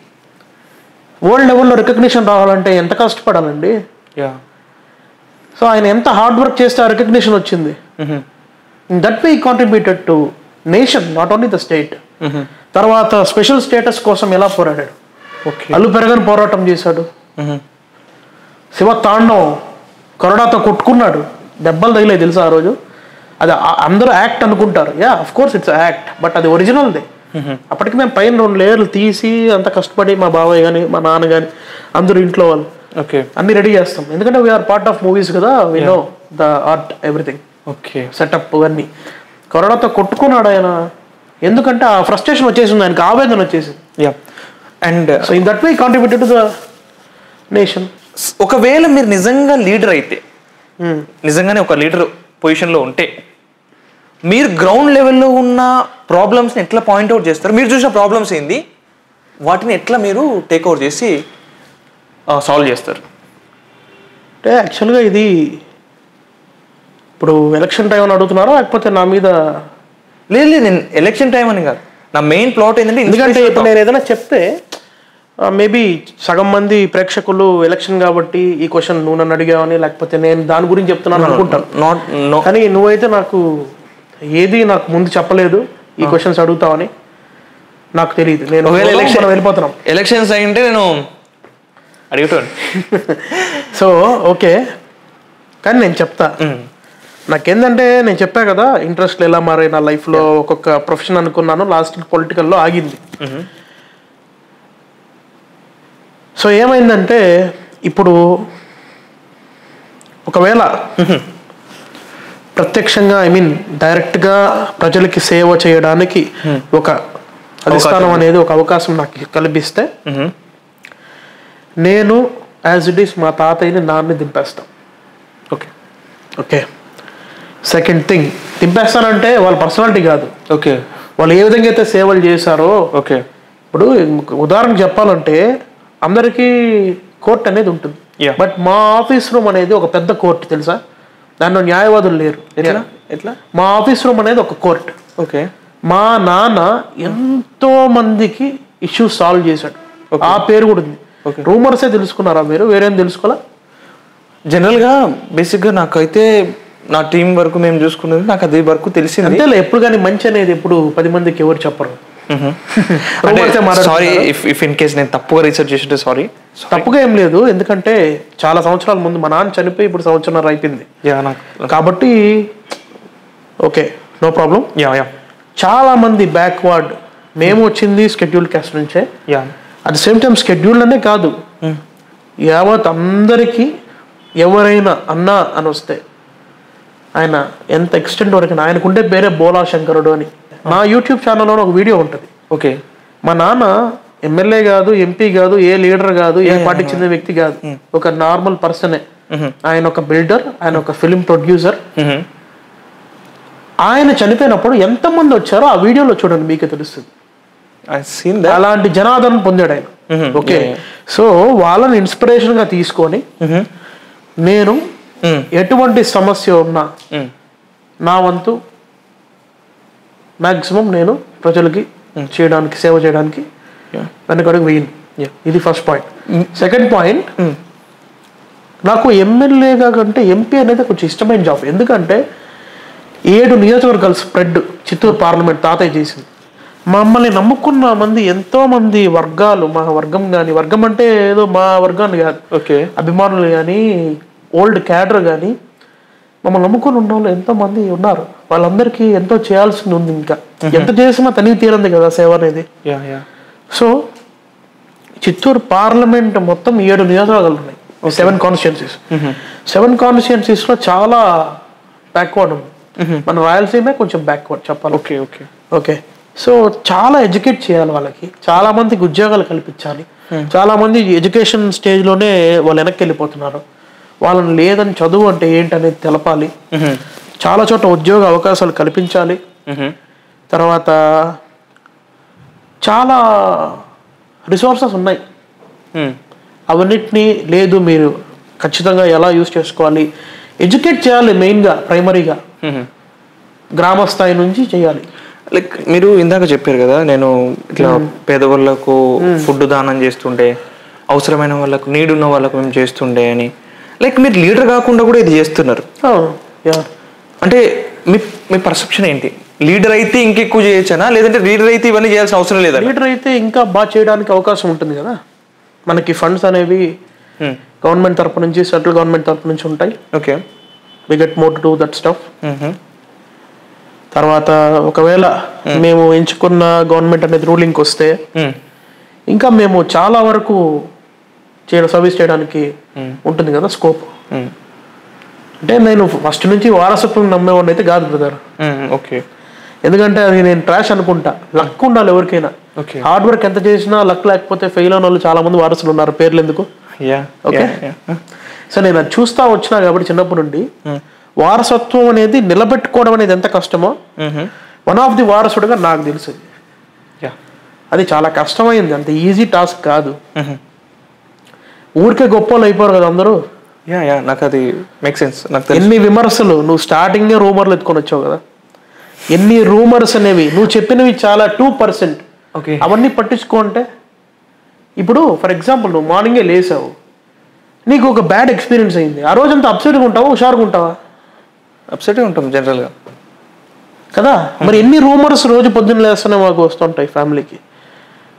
వరల్డ్ లెవెల్లో రికగ్నిషన్ రావాలంటే ఎంత కష్టపడాలండి. సో ఆయన ఎంత హార్డ్ వర్క్ చేస్తే ఆ రికగ్నిషన్ వచ్చింది. That way contributed to nation, not only the state. తర్వాత స్పెషల్ స్టేటస్ కోసం ఎలా పోరాడాడు, అల్లు పెరగని పోరాటం చేశాడు. శివ తాండవం కొరడాతో కొట్టుకున్నాడు, దెబ్బలు తగిలే తెలుసా ఆ రోజు. అది అందరూ యాక్ట్ అనుకుంటారు, of course it's act, but అది ఒరిజినల్దే. అప్పటికి మేము పైన 2 లేయర్లు తీసి అంత కష్టపడి మా బాబాయ్ కానీ మా నాన్న కానీ అందరూ ఇంట్లో వాళ్ళు అన్ని రెడీ చేస్తాం. ఎందుకంటే వీఆర్ పార్ట్ ఆఫ్ మూవీస్ కదా, we know the art everything, setup అన్నీ. కొరడాతో కొట్టుకున్నాడు ఆయన, ఎందుకంటే ఆ ఫ్రస్ట్రేషన్ వచ్చేసింది ఆయనకి, ఆవేదన వచ్చేసింది. And so in that way contributed to the nation. ఒకవేళ మీరు నిజంగా లీడర్ అయితే, నిజంగానే ఒక లీడర్ పొజిషన్లో ఉంటే, మీరు గ్రౌండ్ లెవెల్లో ఉన్న ప్రాబ్లమ్స్ని ఎట్లా పాయింట్అవుట్ చేస్తారు? మీరు చూసిన ప్రాబ్లమ్స్ ఏంది, వాటిని ఎట్లా మీరు టేక్ఓవర్ చేసి సాల్వ్ చేస్తారు? అంటే యాక్చువల్గా ఇది ఇప్పుడు ఎలక్షన్ టైం అని అడుగుతున్నారా, లేకపోతే నా మీద లేదు లేదు, నేను ఎలక్షన్ టైం అని కాదు, నా మెయిన్ ప్లాట్ ఏంటంటే ఎందుకంటే ఇప్పుడు నేను ఏదైనా చెప్తే మేబీ సగం మంది ప్రేక్షకులు ఎలక్షన్ కాబట్టి ఈ క్వశ్చన్ నువ్వు నన్ను అడిగావని, లేకపోతే నేను దాని గురించి చెప్తున్నాను అనుకుంటాను. కానీ నువ్వైతే నాకు ఏది నాకు ముందు చెప్పలేదు ఈ క్వశ్చన్స్ అడుగుతావని. నాకు తెలియదు, నేను ఎలక్షన్ వెళ్ళిపోతున్నాం. ఎలక్షన్స్ అయింటే నేను అడుగుతాను. సో ఓకే, కానీ నేను చెప్తా. నాకేందంటే నేను చెప్పా కదా ఇంట్రెస్ట్లు ఎలా మారాయి నా లైఫ్లో. ఒక్కొక్క ప్రొఫెషన్ అనుకున్నాను, లాస్ట్ పొలిటికల్లో ఆగింది. సో ఏమైందంటే ఇప్పుడు ఒకవేళ ప్రత్యక్షంగా డైరెక్ట్గా ప్రజలకి సేవ చేయడానికి ఒక అధిష్టానం అనేది ఒక అవకాశం నాకు కల్పిస్తే నేను యాజ్ ఇట్ ఈస్ మా తాతయ్యని నాన్నని దింపేస్తాను. Okay okay. సెకండ్ థింగ్, దింపేస్తానంటే వాళ్ళ పర్సనాలిటీ కాదు, ఓకే, వాళ్ళు ఏ విధంగా అయితే సేవలు చేశారో. ఓకే, ఇప్పుడు ఉదాహరణకు చెప్పాలంటే అందరికీ కోర్ట్ అనేది ఉంటుంది, బట్ మా ఆఫీస్ రూమ్ అనేది ఒక పెద్ద కోర్టు తెలుసా. దాంట్లో న్యాయవాదులు లేరు. ఎట్లా మా ఆఫీస్ రూమ్ అనేది ఒక కోర్ట్. ఓకే. మా నాన్న ఎంతో మందికి ఇష్యూస్ సాల్వ్ చేశాడు, ఆ పేరు కూడా ఉంది. రూమర్సే తెలుసుకున్నారా మీరు, వేరేం తెలుసుకోవాలా? జనరల్గా బేసిక్గా నాకైతే నా టీం వరకు మేము చూసుకున్నది నాకు అది వరకు తెలిసింది. అంతేలే, ఎప్పుడు కానీ మంచి అనేది ఎప్పుడు 10 మందికి ఎవరు చెప్పరు. సారీ ఇఫ్ ఇన్ కేస్ నేను తప్పుగా రీసెర్చ్ చేసింటే సారీ. తప్పుగా ఏం లేదు, ఎందుకంటే చాలా సంవత్సరాల ముందు మా నాన్న చనిపోయి ఇప్పుడు సంవత్సరం అయిపోయింది కాబట్టి ఓకే, నో ప్రాబ్లం. చాలా మంది బ్యాక్వర్డ్, మేము వచ్చింది షెడ్యూల్ క్యాస్ట్ నుంచే. At the same time schedule అనే కాదు, యావత్ అందరికీ ఎవరైనా అన్నా అని వస్తే ఆయన ఎంత ఎక్స్టెంట్ వరకు, ఆయనకుండే పేరే బోలా శంకరుడు అని. నా యూట్యూబ్ ఛానల్లో ఒక వీడియో ఉంటుంది. ఓకే. మా నాన్న ఎమ్మెల్యే కాదు, ఎంపీ కాదు, ఏ లీడర్ కాదు, ఏ పార్టీకి చెందిన వ్యక్తి కాదు, ఒక నార్మల్ పర్సనే. ఆయన ఒక బిల్డర్, ఆయన ఒక ఫిలిం ప్రొడ్యూసర్. ఆయన చనిపోయినప్పుడు ఎంతమంది వచ్చారో ఆ వీడియోలో చూడండి, మీకే తెలుస్తుంది. అలాంటి జనాదరణ పొందాడు ఆయన. ఓకే. సో వాళ్ళని ఇన్స్పిరేషన్ గా తీసుకొని నేను ఎటువంటి సమస్య ఉన్నా నా వంతు మాక్సిమం నేను ప్రజలకి చేయడానికి, సేవ చేయడానికి వెనకడుగు వేయను. ఇది ఫస్ట్ పాయింట్. సెకండ్ పాయింట్, నాకు ఎమ్మెల్యేగా కంటే ఎంపీ అనేది కొంచెం ఇష్టమైన జాబ్. ఎందుకంటే 7 నియోజకవర్గాలు స్ప్రెడ్ చిత్తూరు పార్లమెంట్ తాతయ్య చేసింది. మమ్మల్ని నమ్ముకున్న మంది ఎంతో మంది వర్గాలు, మా వర్గం కానీ, వర్గం అంటే ఏదో మా వర్గాన్ని కాదు, ఓకే, అభిమానులు కానీ, ఓల్డ్ క్యాడర్ కానీ, మమ్మల్ని నమ్ముకుని ఉన్న వాళ్ళు ఎంతో మంది ఉన్నారు. వాళ్ళందరికీ ఎంతో చేయాల్సింది ఉంది. ఇంకా ఎంత చేసినా తనివి తీరంది కదా సేవ అనేది. సో చిత్తూరు పార్లమెంట్ మొత్తం 7 నియోజకవర్గాలు ఉన్నాయి, 7 కాన్స్టిట్యున్సీస్. 7 కాన్స్టిట్యున్సీస్లో చాలా బ్యాక్వర్డ్ ఉంది. మన రాయలసీమే కొంచెం బ్యాక్వర్డ్ చెప్పాలి. Okay okay okay. సో చాలా ఎడ్యుకేట్ చేయాలి వాళ్ళకి, చాలా మందికి ఉద్యోగాలు కల్పించాలి. చాలా మంది ఎడ్యుకేషన్ స్టేజ్లోనే వాళ్ళు వెనక్కి వెళ్ళిపోతున్నారు. వాళ్ళని లేదని చదువు అంటే ఏంటనేది తెలపాలి. చాలా చోట్ల ఉద్యోగ అవకాశాలు కల్పించాలి. తర్వాత చాలా రిసోర్సెస్ ఉన్నాయి, అవన్నిటినీ లేదు మీరు ఖచ్చితంగా ఎలా యూజ్ చేసుకోవాలి, ఎడ్యుకేట్ చేయాలి. మెయిన్గా ప్రైమరీగా గ్రామ స్థాయి నుంచి చేయాలి. లైక్ మీరు ఇందాక చెప్పారు కదా, నేను ఇట్లా పేదవాళ్ళకు ఫుడ్ దానం చేస్తుండే, అవసరమైన వాళ్ళకు, నీడున్న వాళ్ళకు మేము చేస్తుండే అని. లైక్ మీరు లీడర్ కాకుండా కూడా ఇది చేస్తున్నారు. అంటే మీ పర్సెప్షన్ ఏంటి? లీడర్ అయితే ఇంకెక్కువ చేయొచ్చనా, లేదంటే లీడర్ అయితే ఇవన్నీ చేయాల్సిన అవసరం లేదా? లీడర్ అయితే ఇంకా బాగా చేయడానికి అవకాశం ఉంటుంది కదా. మనకి ఫండ్స్ అనేవి గవర్నమెంట్ తరపు నుంచి, సెంట్రల్ గవర్నమెంట్ తరపు నుంచి ఉంటాయి. Okay, we get more to do that stuff. తర్వాత ఒకవేళ మేము ఎంచుకున్న గవర్నమెంట్ అనేది రూలింగ్కి వస్తే ఇంకా మేము చాలా వరకు సర్వీస్ చేయడానికి ఉంటుంది కదా స్కోప్. అంటే నేను ఫస్ట్ నుంచి వారసత్వం నమ్మేవాడిని అయితే కాదు బ్రదర్. ఓకే. ఎందుకంటే అది నేను ట్రాష్ అనుకుంటా. లక్ ఉండాలి ఎవరికైనా. హార్డ్ వర్క్ ఎంత చేసినా లక్ లేకపోతే ఫెయిల్ అయిన వాళ్ళు చాలా మంది వారసులు ఉన్నారు, పేర్లు ఎందుకు. ఓకే. సో నేను అది చూస్తా వచ్చినా కాబట్టి చిన్నప్పటి నుండి వారసత్వం అనేది నిలబెట్టుకోవడం అనేది ఎంత కష్టమో వన్ ఆఫ్ ది వారసుడుగా నాకు తెలుసు. అది చాలా కష్టమైంది, అంత ఈజీ టాస్క్ కాదు. ఊరికే గొప్ప వాళ్ళు అయిపోరు కదా అందరూ. నాకు అది మేక్ సెన్స్. నాకు ఎన్ని విమర్శలు, నువ్వు స్టార్టింగే రూమర్లు ఎత్తుకొని వచ్చావు కదా, ఎన్ని రూమర్స్ అనేవి, నువ్వు చెప్పినవి చాలా 2%. ఓకే. అవన్నీ పట్టించుకుంటే ఇప్పుడు ఫర్ ఎగ్జాంపుల్ నువ్వు మార్నింగే లేసావు, నీకు ఒక బ్యాడ్ ఎక్స్పీరియన్స్ అయింది, ఆ రోజంతా అప్సెట్గా ఉంటావా హుషారుగా ఉంటావా? అప్సెట్గా ఉంటాం జనరల్గా కదా. మరి ఎన్ని రూమర్స్ రోజు పొద్దున్న లేస్తూనే మాకు వస్తుంటాయి ఫ్యామిలీకి.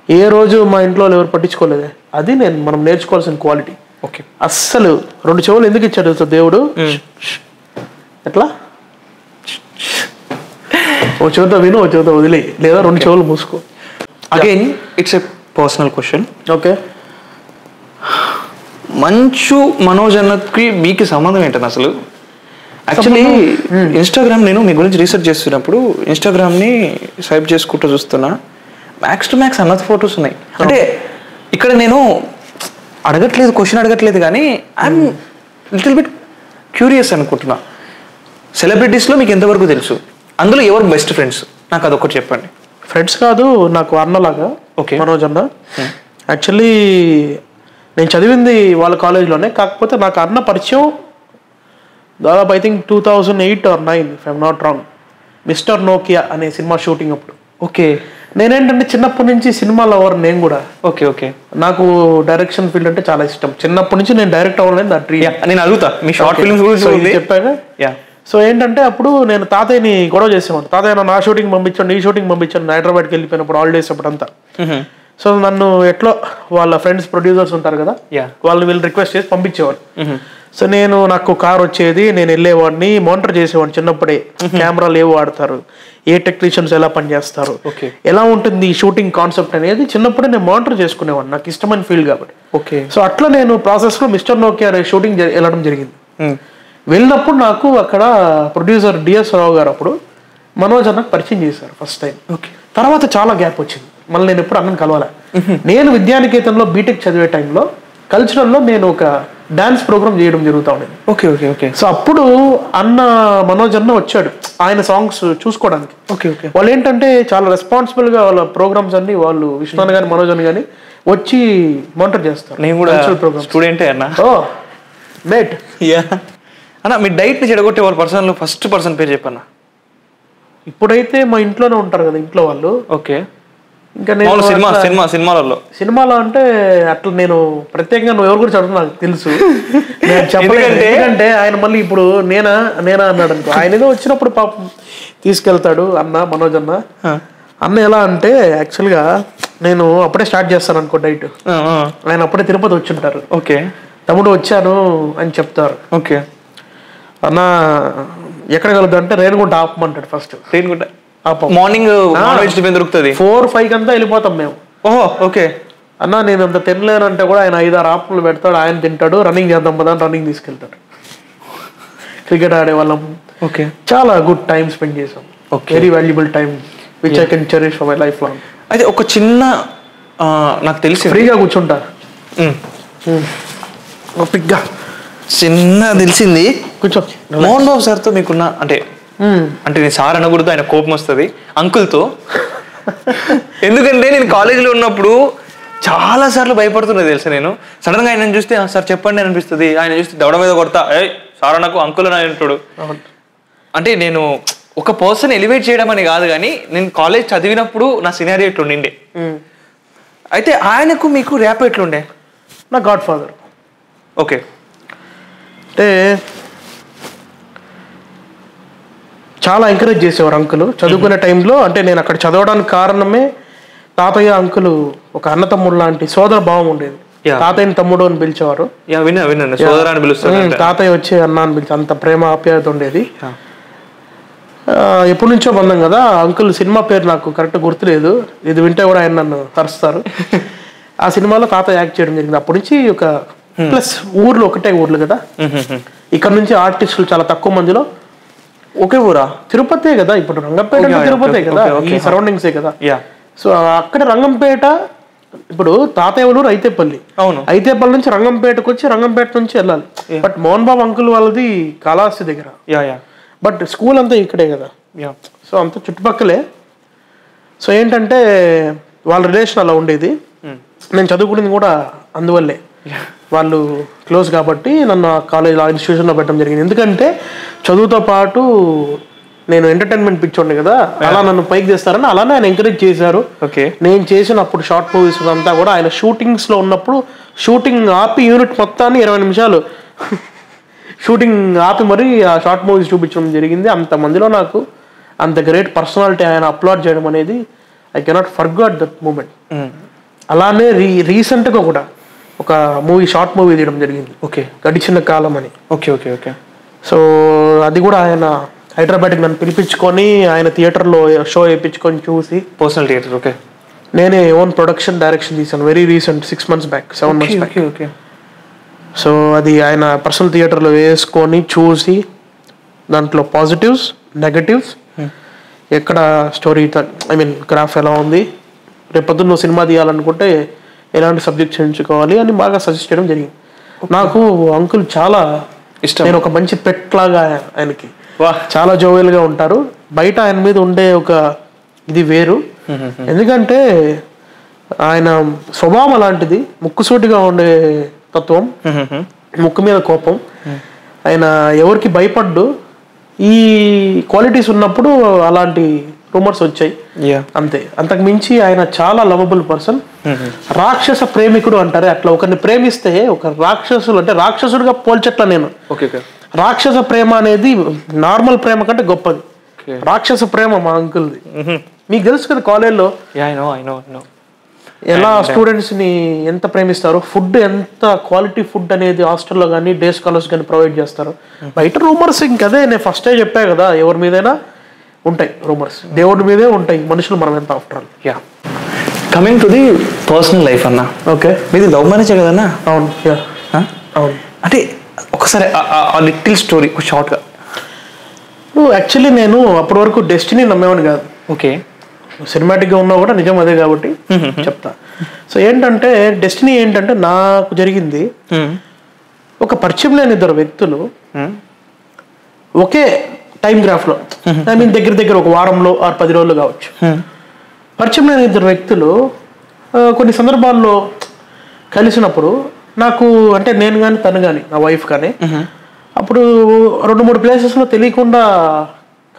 ఏ రోజు మా ఇంట్లో ఎవరు పట్టించుకోలేదే. అది మనం నేర్చుకోవాల్సిన క్వాలిటీ. ఓకే. అస్సలు 2 చెవులు ఎందుకు ఇచ్చాడు దేవుడు? ఎట్లా ఓ చెవితో విను, ఓ చెవితో వదిలే, లేదా 2 చెవులు మూసుకో. Again it's a personal question. Okay. Manchu Manoj అన్నకి మీకు సంబంధం ఏంటని అసలు? యాక్చువల్లీ ఇన్స్టాగ్రామ్ నేను మీ గురించి రీసెర్చ్ చేస్తున్నప్పుడు ఇన్స్టాగ్రామ్ని స్వైప్ చేసుకుంటూ చూస్తున్నా, మ్యాక్స్ టు మ్యాక్స్ అన్నది ఫొటోస్ ఉన్నాయి. అంటే ఇక్కడ నేను క్వశ్చన్ అడగట్లేదు కానీ ఐఎమ్ లిటిల్ బిట్ క్యూరియస్ అనుకుంటున్నా. సెలబ్రిటీస్లో మీకు ఎంతవరకు తెలుసు, అందులో ఎవరు బెస్ట్ ఫ్రెండ్స్, నాకు అదొకటి చెప్పండి. ఫ్రెండ్స్ కాదు, నాకు అన్నలాగా. ఓకే. మనోజ్ అన్న యాక్చువల్లీ నేను చదివింది వాళ్ళ కాలేజ్లోనే, కాకపోతే నాకు అన్న పరిచయం దాదాపు I think 2008 or 2009 if I'm not wrong, mister Nokia అనే సినిమా షూటింగ్ అప్పుడు. ఓకే. నేనేంటంటే చిన్నప్పటి నుంచి సినిమా లవర్ నేను కూడా. ఓకే. ఓకే. నాకు డైరెక్షన్ ఫీల్డ్ అంటే చాలా ఇష్టం. చిన్నప్పటి నుంచి నేను డైరెక్ట్ అవ్వాలని నా డ్రీమ్. నేను అడుగుతా మీ షార్ట్ ఫిల్మ్స్ గురించి చెప్పాక. సో ఏంటంటే అప్పుడు నేను తాతయ్యని గొడవ చేసేవాడు, తాతయ్య నా షూటింగ్ పంపించాను, ఈ షూటింగ్ పంపించాను, హైదరాబాద్కి వెళ్ళిపోయినప్పుడు హాలిడేస్ అప్పుడు అంతా. సో నన్ను ఎట్లా వాళ్ళ ఫ్రెండ్స్ ప్రొడ్యూసర్స్ ఉంటారు కదా, వాళ్ళు వీళ్ళు రిక్వెస్ట్ చేసి పంపించేవాడు. సో నాకు కార్ వచ్చేది, నేను వెళ్ళేవాడిని, మానిటర్ చేసేవాడిని చిన్నప్పుడే. కెమెరాలు ఏవి వాడతారు, ఏ టెక్నీషియన్స్ ఎలా పనిచేస్తారు, ఎలా ఉంటుంది ఈ షూటింగ్ కాన్సెప్ట్ అనేది చిన్నప్పుడే నేను మానిటర్ చేసుకునేవాడిని, నాకు ఇష్టమైన ఫీల్డ్ కాబట్టి. ఓకే. సో అట్లా నేను ప్రాసెస్లో మిస్టర్ నోకియా షూటింగ్ వెళ్ళడం జరిగింది. వెళ్ళినప్పుడు నాకు అక్కడ ప్రొడ్యూసర్ డిఎస్ రావు గారు అప్పుడు మనోజ్ అన్నకు పరిచయం చేశారు ఫస్ట్ టైం. ఓకే. తర్వాత చాలా గ్యాప్ వచ్చింది, మళ్ళీ నేను ఎప్పుడు అన్నను కలవాలా. నేను విద్యానికేతన్లో బీటెక్ చదివే టైంలో కల్చరల్లో నేను ఒక డాన్స్ ప్రోగ్రామ్ చేయడం జరుగుతూ ఉండేది. ఓకే. ఓకే. ఓకే. సో అప్పుడు మనోజ్ అన్న వచ్చాడు ఆయన సాంగ్స్ చూసుకోవడానికి. ఓకే. ఓకే. వాళ్ళు ఏంటంటే చాలా రెస్పాన్సిబుల్గా వాళ్ళ ప్రోగ్రామ్స్ అన్ని వాళ్ళు విష్ణు కానీ మనోజ్ అని కానీ వచ్చి మానిటర్ చేస్తారు. నేను కూడా స్టూడెంటే అన్న. ఓ మేట్. అన్న మీ డైట్ని చెడగొట్టే వాళ్ళ ఫస్ట్ పర్సన్ పేరు చెప్పన్నా. ఇప్పుడైతే మా ఇంట్లోనే ఉంటారు కదా ఇంట్లో వాళ్ళు. ఓకే. ఇంకా సినిమాలో అంటే అట్లా నేను ప్రత్యేకంగా నువ్వు ఎవరు గురించి అడుగుతున్నా నాకు తెలుసు, నేను చెప్పలేదు. ఎందుకంటే ఆయన మళ్ళీ ఇప్పుడు నేనా అన్నాడు అనుకో, ఆయన ఏదో వచ్చినప్పుడు పాపం తీసుకెళ్తాడు అన్న మనోజ్ అన్న ఎలా అంటే యాక్చువల్గా నేను అప్పుడే స్టార్ట్ చేస్తాను అనుకో డైట్, ఆయన అప్పుడే తిరుపతి వచ్చి ఉంటారు. ఓకే. తమ్ముడు వచ్చాను అని చెప్తారు. ఓకే. అన్న ఎక్కడ కలుగుతా అంటే రేణుగుంట ఆపమంటాడు ఫస్ట్. రేణుగుంట మార్నింగ్ దొరుకుతుంది 4-5 అంతా వెళ్ళిపోతాం మేము. ఓహో. ఓకే. అన్న నేను అంత తినలేను అంటే కూడా ఆయన 5-6 ఆపులు పెడతాడు, ఆయన తింటాడు, రన్నింగ్ చేద్దాం పదా రన్నింగ్ తీసుకెళ్తాడు. క్రికెట్ ఆడేవాళ్ళం. ఓకే. చాలా గుడ్ టైం స్పెండ్ చేసాం. Very valuable time which I can cherish for my life long. అయితే ఒక చిన్న నాకు తెలిసి ఫ్రీగా కూర్చుంటా పిగ్గా చిన్న తెలిసింది కూర్చో. మోహన్ బాబు సార్తో మీకున్న అంటే నేను సార్ అనకూడదు, ఆయన కోపం వస్తుంది అంకుల్తో. ఎందుకంటే నేను కాలేజీలో ఉన్నప్పుడు చాలా సార్లు భయపడుతున్నది తెలుసా. నేను సడన్గా ఆయన చూస్తే సార్ చెప్పండి అని అనిపిస్తుంది, ఆయన చూస్తే దవడ మీద కొడతా సార్ నాకు అంకుల్ అని అంటాడు. అంటే నేను ఒక పర్సన్ ఎలివేట్ చేయడం అని కాదు కానీ నేను కాలేజ్ చదివినప్పుడు నా సినారియో ఎట్లుండే. అయితే ఆయనకు మీకు ర్యాప్ ఎట్లుండే? నా గాడ్ ఫాదర్. ఓకే. అంటే చాలా ఎంకరేజ్ చేసేవారు అంకులు చదువుకునే టైంలో. అంటే నేను అక్కడ చదవడానికి కారణమే తాతయ్య అంకులు ఒక అన్నతమ్ముడు లాంటి సోదర భావం ఉండేది. తాతయ్యని తమ్ముడు అని పిలిచేవారు, తాతయ్య వచ్చి అన్న అని పిలిచి అంత ప్రేమ ఆప్యాయత ఉండేది. ఎప్పటి నుంచో బంధం కదా. అంకుల్ సినిమా పేరు నాకు కరెక్ట్ గుర్తులేదు, ఇది వింటే కూడా ఆయన నన్ను తరుస్తారు. ఆ సినిమాలో తాతయ్య యాక్ట్ చేయడం జరిగింది. అప్పటి నుంచి ఒక ప్లస్ ఊర్లో ఒకటే ఊర్లు కదా, ఇక్కడ నుంచి ఆర్టిస్టులు చాలా తక్కువ మందిలో. ఒకే ఊరా? తిరుపతే కదా, ఇప్పుడు రంగంపేట తిరుపతే కదా, ఈ సరౌండింగ్సే కదా. సో అక్కడ రంగంపేట, ఇప్పుడు తాతయ్య ఊరు అయితేపల్లి, అయితేపల్లి నుంచి రంగంపేటకు వచ్చి రంగంపేట నుంచి వెళ్ళాలి. బట్ మోహన్ బాబు అంకుల్ వాళ్ళది కాళహస్తి దగ్గర, బట్ స్కూల్ అంతా ఇక్కడే కదా. సో అంత చుట్టుపక్కలే. సో ఏంటంటే వాళ్ళ రిలేషన్ అలా ఉండేది. నేను చదువుకునేది కూడా అందువల్లే, వాళ్ళు క్లోజ్ కాబట్టి నన్ను కాలేజ్ ఇన్స్టిట్యూషన్లో పెట్టడం జరిగింది. ఎందుకంటే చదువుతో పాటు నేను ఎంటర్టైన్మెంట్ పిచ్చోండి కదా, అలా నన్ను పైకి తెస్తారని అలానే ఆయన ఎంకరేజ్ చేశారు. ఓకే. నేను చేసినప్పుడు షార్ట్ మూవీస్ అంతా కూడా ఆయన షూటింగ్స్లో ఉన్నప్పుడు షూటింగ్ ఆపి యూనిట్ మొత్తాన్ని 20 నిమిషాలు షూటింగ్ ఆపి మరి ఆ షార్ట్ మూవీస్ చూపించడం జరిగింది. అంతమందిలో నాకు అంత గ్రేట్ పర్సనాలిటీ ఆయన అప్లోడ్ చేయడం అనేది I cannot forgot that moment. అలానే రీసెంట్గా కూడా ఒక మూవీ షార్ట్ మూవీ తీయడం జరిగింది. ఓకే. గడిచిన కాలం అని. Okay okay okay. సో అది కూడా ఆయన హైదరాబాద్కి నన్ను పిలిపించుకొని ఆయన థియేటర్లో షో వేయించుకొని చూసి పర్సనల్ థియేటర్. ఓకే. నేనే ఓన్ ప్రొడక్షన్ డైరెక్షన్ తీసాను very recent 6 months back 7 months back. Okay. So అది ఆయన పర్సనల్ థియేటర్లో వేసుకొని చూసి దాంట్లో పాజిటివ్స్ నెగటివ్స్ ఎక్కడ స్టోరీ ఐ మీన్ గ్రాఫ్ ఎలా ఉంది, రేపొద్దు నువ్వు సినిమా తీయాలనుకుంటే ఎలాంటి సబ్జెక్ట్స్ ఎంచుకోవాలి అని బాగా సజెస్ట్ చేయడం జరిగింది. నాకు అంకుల్ చాలా ఇష్టం. నేను ఒక మంచి పెట్ లాగా ఆయనకి. చాలా జోవెల్గా ఉంటారు. బయట ఆయన మీద ఉండే ఒక ఇది వేరు. ఎందుకంటే ఆయన స్వభావం అలాంటిది, ముక్కుసూటిగా ఉండే తత్వం, ముక్కు మీద కోపం. ఆయన ఎవరికి భయపడ్డు. ఈ క్వాలిటీస్ ఉన్నప్పుడు అలాంటి రూమర్స్ వచ్చాయి అంతే. అంతకు మించి ఆయన చాలా లవబుల్ పర్సన్. రాక్షస ప్రేమికుడు అంటారే, అట్లా ఒకరిని ప్రేమిస్తే ఒక రాక్షసులు అంటే రాక్షసుడిగా పోల్చట్లా నేను. రాక్షస ప్రేమ అనేది నార్మల్ ప్రేమ కంటే గొప్పది. రాక్షస ప్రేమ మా అంకుల్ది. మీకు తెలుసు కదా కాలేజ్లో ఎలా స్టూడెంట్స్ ని ఎంత ప్రేమిస్తారు, ఫుడ్ ఎంత క్వాలిటీ ఫుడ్ అనేది హాస్టల్లో కానీ డే స్కాలర్స్ కానీ ప్రొవైడ్ చేస్తారు. బయట రూమర్స్ ఇంకదే నేను ఫస్టే చెప్పా కదా, ఎవరి మీదైనా ఉంటాయి రూమర్స్, దేవుడి మీదే ఉంటాయి, మనుషులు మనం ఎంత after all. Coming to the personal life అన్న. ఓకే. మీది లవ్ మ్యారేజే కదన్నా? అవును. అవును. అంటే ఒకసారి లిటిల్ స్టోరీ షార్ట్గా. యాక్చువల్లీ నేను అప్పటి వరకు డెస్టినీ నమ్మేవాడిని కాదు. ఓకే. సినిమాటిక్గా ఉన్నా కూడా నిజం అదే కాబట్టి చెప్తా. సో ఏంటంటే డెస్టినీ ఏంటంటే నాకు జరిగింది, ఒక పరిచయం లేని 2 వ్యక్తులు ఒకే టైం గ్రాఫ్లో, ఐ మీన్ దగ్గర ఒక వారంలో 10 రోజులు కావచ్చు, పరిచయం లేని 2 వ్యక్తులు కొన్ని సందర్భాల్లో కలిసినప్పుడు నాకు అంటే నేను కానీ తను కానీ నా వైఫ్ కానీ అప్పుడు 2-3 ప్లేసెస్లో తెలియకుండా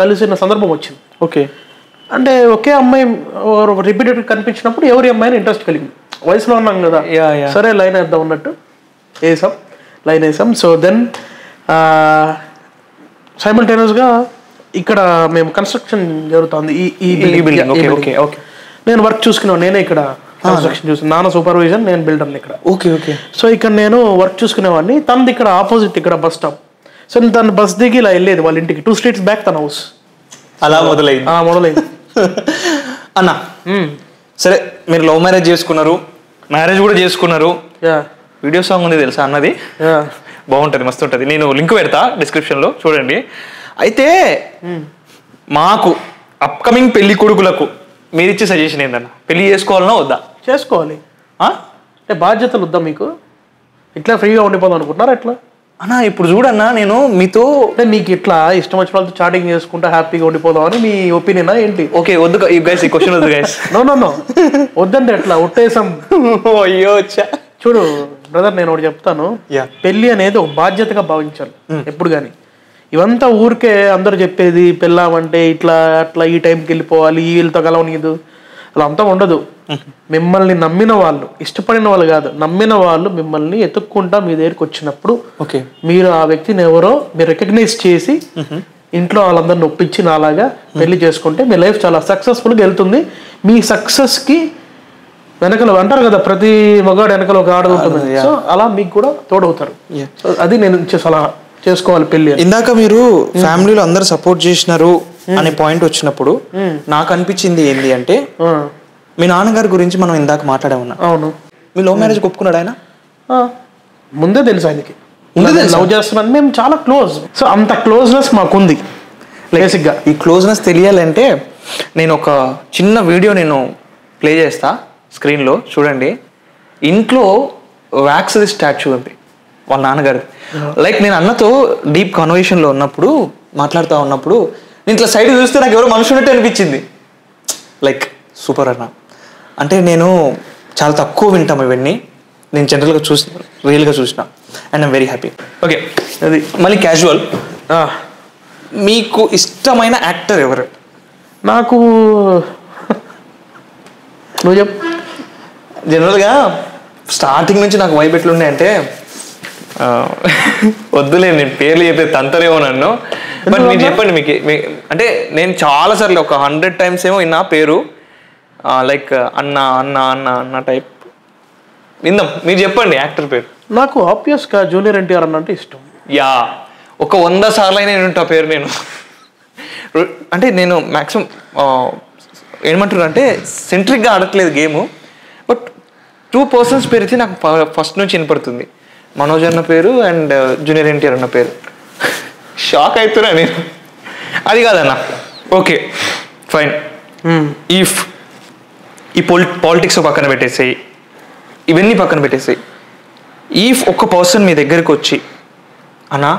కలిసిన సందర్భం వచ్చింది. ఓకే. అంటే ఒకే అమ్మాయి రిపీటెడ్ కనిపించినప్పుడు ఎవరి అమ్మాయిని ఇంట్రెస్ట్ కలిగింది. వయసులో ఉన్నాం కదా, సరే లైన్ వేద్దాం అన్నట్టు లైన్ వేసాం. సో దెన్ సైమల్టేనియస్గా ఇక్కడ మేము కన్స్ట్రక్షన్ జరుగుతుంది ఈ బిల్డింగ్. నేను వర్క్ చూసుకున్నాను, నేనే ఇక్కడ కన్స్ట్రక్షన్ చూసి, నాన్న సూపర్విజన్, నేను బిల్డర్ ఇక్కడ. Okay okay. సో ఇక్కడ నేను వర్క్ చూసుకునేవాడిని, తనది ఇక్కడ ఆపోజిట్ ఇక్కడ బస్ స్టాప్. సో తను బస్ దిగి ఇలా వెళ్ళేది వాళ్ళ ఇంటికి. 2 streets బ్యాక్ తన హౌస్. అలా మొదలైంది అన్న. సరే, మీరు లవ్ మ్యారేజ్ చేసుకున్నారు, మ్యారేజ్ కూడా చేసుకున్నారు. వీడియో సాంగ్ ఉంది తెలుసా అన్నది? బాగుంటుంది, మస్తు ఉంటుంది. నేను లింక్ పెడతా డిస్క్రిప్షన్లో, చూడండి. అయితే మాకు అప్కమింగ్ పెళ్లి కొడుకులకు మీరు ఇచ్చే సజెషన్ ఏందన్న? పెళ్లి చేసుకోవాలన్నా వద్దా? చేసుకోవాలి. అంటే బాధ్యతలు వద్దా మీకు? ఇట్లా ఫ్రీగా ఉండిపోదాం అనుకుంటున్నారా? ఎట్లా అన్న ఇప్పుడు చూడన్నా, నేను మీతో అంటే మీకు ఇట్లా ఇష్టం వచ్చిన వాళ్ళతో చాటింగ్ చేసుకుంటా హ్యాపీగా ఉండిపోదాం అని మీ ఒపీనియనా ఏంటి? ఓకే, వద్దు గైస్, ఈ క్వశ్చన్ వద్దు గైస్. నో వద్దంటే ఎట్లా ఒట్టేసాం. అయ్యో వచ్చా. చూడు బ్రదర్, నేను ఒకటి చెప్తాను. పెళ్లి అనేది ఒక బాధ్యతగా భావించాలి ఎప్పుడు కానీ. ఇవంతా ఊరికే అందరూ చెప్పేది పెళ్ళామంటే ఇట్లా అట్లా ఈ టైంకి వెళ్ళిపోవాలి, వీళ్ళతో కలవనీదు, అలా అంతా ఉండదు. మిమ్మల్ని నమ్మిన వాళ్ళు, ఇష్టపడిన వాళ్ళు కాదు, నమ్మిన వాళ్ళు మిమ్మల్ని ఎత్తుక్కుంటా మీ దగ్గరికి వచ్చినప్పుడు మీరు ఆ వ్యక్తిని ఎవరో మీరు రికగ్నైజ్ చేసి ఇంట్లో వాళ్ళందరిని ఒప్పించి నాలాగా పెళ్లి చేసుకుంటే మీ లైఫ్ చాలా సక్సెస్ఫుల్గా వెళ్తుంది. మీ సక్సెస్కి వెనకలు అంటారు కదా, ప్రతి మగాడు వెనకలు ఒక ఆడ ఉంటుంది. సో అలా మీకు కూడా తోడవుతారు. సో అది నేను ఇచ్చే సలహా, చేసుకోవాలి పెళ్లి. ఇందాక మీరు ఫ్యామిలీలో అందరు సపోర్ట్ చేసినారు అనే పాయింట్ వచ్చినప్పుడు నాకు అనిపించింది ఏంటి అంటే, మీ నాన్నగారి గురించి మనం ఇందాక మాట్లాడామన్నా. అవును. మీ లవ్ మ్యారేజ్ ఒప్పుకున్నాడు ఆయన? ముందే తెలుసు ఆయనకి, లవ్ చేస్తున్నాను, మేము చాలా క్లోజ్. సో అంత క్లోజ్నెస్ మాకుంది. బేసిక్గా ఈ క్లోజ్నెస్ తెలియాలంటే నేను ఒక చిన్న వీడియో నేను ప్లే చేస్తా స్క్రీన్లో, చూడండి. ఇంట్లో వ్యాక్స్ది స్టాచ్యూ ఉంది వాళ్ళ నాన్నగారి. లైక్ నేను అన్నతో డీప్ కాన్వర్సేషన్లో ఉన్నప్పుడు, మాట్లాడుతూ ఉన్నప్పుడు, నేను ఇట్లా సైడ్ చూస్తే నాకు ఎవరో మనిషి ఉన్నట్టు అనిపించింది. లైక్ సూపర్ అన్న. అంటే నేను చాలా తక్కువ వింటాం ఇవన్నీ, నేను జనరల్గా రియల్గా చూసిన, and I'm very happy. Okay, అది మళ్ళీ క్యాజువల్. మీకు ఇష్టమైన యాక్టర్ ఎవరు? నాకు నువ్వు చెప్పు. జనరల్గా స్టార్టింగ్ నుంచి నాకు వైబ్ ఎట్లుండే అంటే వద్దులే నేను పేర్లు చెప్పే తంతరేమో నన్ను. బట్ మీరు చెప్పండి. మీకు అంటే నేను చాలాసార్లు ఒక 100 times ఏమో విన్నా పేరు, లైక్ అన్న అన్న అన్న అన్న టైప్ విందాం. మీరు చెప్పండి యాక్టర్ పేరు. నాకు ఆబ్వియస్గా జూనియర్ ఎన్టీఆర్ అన్న అంటే ఇష్టం. యా, ఒక 100 సార్లు అయినా నేను ఆ పేరు నేను అంటే నేను మ్యాక్సిమం ఏమంటున్నా అంటే సెంట్రిక్గా ఆడట్లేదు గేము, బట్ 2 persons పేరు అయితే నాకు ఫస్ట్ నుంచి వినపడుతుంది. మనోజ్ అన్న పేరు అండ్ జూనియర్ ఎన్టీఆర్ అన్న పేరు. షాక్ అవుతున్నా నేను. అది కాదన్న, ఓకే ఫైన్. ఈఫ్ ఈ పాలిటిక్స్ పక్కన పెట్టేసాయి, ఇవన్నీ పక్కన పెట్టేసాయి, ఈఫ్ ఒక పర్సన్ మీ దగ్గరికి వచ్చి అన్నా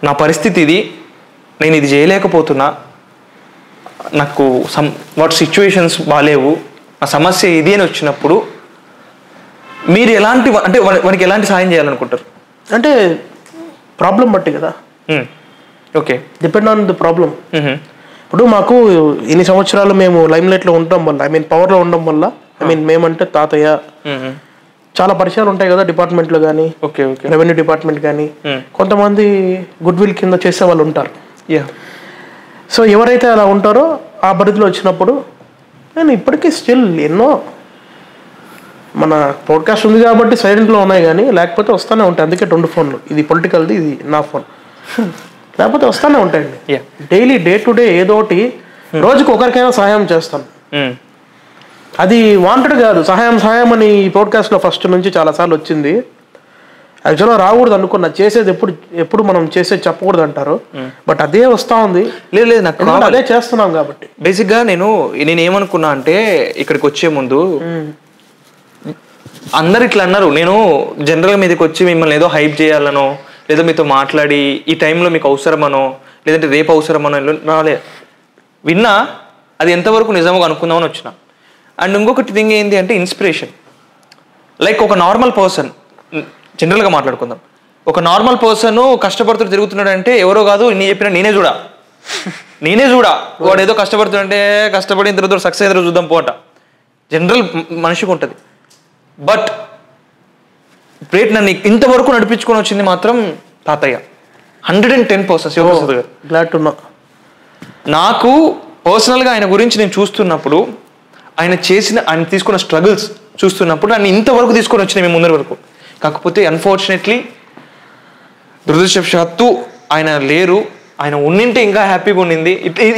నా పరిస్థితి ఇది, నేను ఇది చేయలేకపోతున్నా, నాకు వాట్ సిచ్యువేషన్స్ బాగాలేవు, నా సమస్య ఇది అని వచ్చినప్పుడు మీరు ఎలాంటి అంటే వానికి ఎలాంటి సాయం చేయాలనుకుంటారు? అంటే ప్రాబ్లం బట్టి కదా. Okay, depend on the problem. ఇప్పుడు మాకు ఇన్ని సంవత్సరాలు మేము లైమ్లైట్లో ఉండడం వల్ల, ఐ మీన్ పవర్లో ఉండడం వల్ల, ఐ మీన్ మేమంటే తాతయ్య, చాలా పరిచయాలు ఉంటాయి కదా డిపార్ట్మెంట్లో కానీ, రెవెన్యూ డిపార్ట్మెంట్ కానీ, కొంతమంది గుడ్ విల్ కింద చేసే వాళ్ళు ఉంటారు. సో ఎవరైతే అలా ఉంటారో ఆ పరిధిలో వచ్చినప్పుడు నేను ఇప్పటికీ స్టిల్ ఎన్నో, మన పాడ్కాస్ట్ ఉంది కాబట్టి సైలెంట్లో ఉన్నాయి కానీ లేకపోతే వస్తూనే ఉంటాయి. అందుకే 2 phones, ఇది పొలిటికల్ది, ఇది నా ఫోన్, లేకపోతే వస్తూనే ఉంటాయండి. డైలీ డే టు డే ఏదో ఒకటి, రోజుకి ఒకరికైనా సహాయం చేస్తాను. అది వాంటెడ్ కాదు, సహాయం అని ఈ పాడ్కాస్ట్లో ఫస్ట్ నుంచి చాలాసార్లు వచ్చింది. యాక్చువల్గా రాకూడదు అనుకున్నా, చేసేది ఎప్పుడు మనం చేసేది చెప్పకూడదు అంటారు, బట్ అదే వస్తూ ఉంది. లేదు నాకు అదే చేస్తున్నాం కాబట్టి. బేసిక్గా నేను ఏమనుకున్నా అంటే ఇక్కడికి వచ్చే ముందు అందరు ఇట్లా అన్నారు, నేను జనరల్గా మీదకి వచ్చి మిమ్మల్ని ఏదో హైప్ చేయాలనో, లేదా మీతో మాట్లాడి ఈ టైంలో మీకు అవసరమనో, లేదంటే రేపు అవసరమనో రాలే. విన్నా అది ఎంతవరకు నిజంగా అనుకుందామని వచ్చిన. అండ్ ఇంకొకటి థింగ్ ఏంటి అంటే ఇన్స్పిరేషన్. లైక్ ఒక నార్మల్ పర్సన్, జనరల్గా మాట్లాడుకుందాం, ఒక నార్మల్ పర్సన్ కష్టపడుతూ తిరుగుతున్నాడు అంటే ఎవరో కాదు, నీ చెప్పిన నేనే చూడా వాడు ఏదో కష్టపడుతుంటే కష్టపడిన తర్వాత సక్సెస్ అయితే చూద్దాం పోట జనరల్ మనిషికి ఉంటుంది. బట్ గ్రేట్, నన్ను ఇంతవరకు నడిపించుకొని వచ్చింది మాత్రం తాతయ్య. 110% శివప్రసాద్ గారు. Glad to know. నాకు పర్సనల్గా ఆయన గురించి నేను చూస్తున్నప్పుడు, ఆయన తీసుకున్న స్ట్రగుల్స్ చూస్తున్నప్పుడు నన్ను ఇంతవరకు తీసుకొని వచ్చినాయి మేము ముందరి వరకు. కాకపోతే అన్ఫార్చునేట్లీ దురదృష్టవశాత్తు ఆయన లేరు. ఆయన ఉన్నింటే ఇంకా హ్యాపీగా ఉండింది.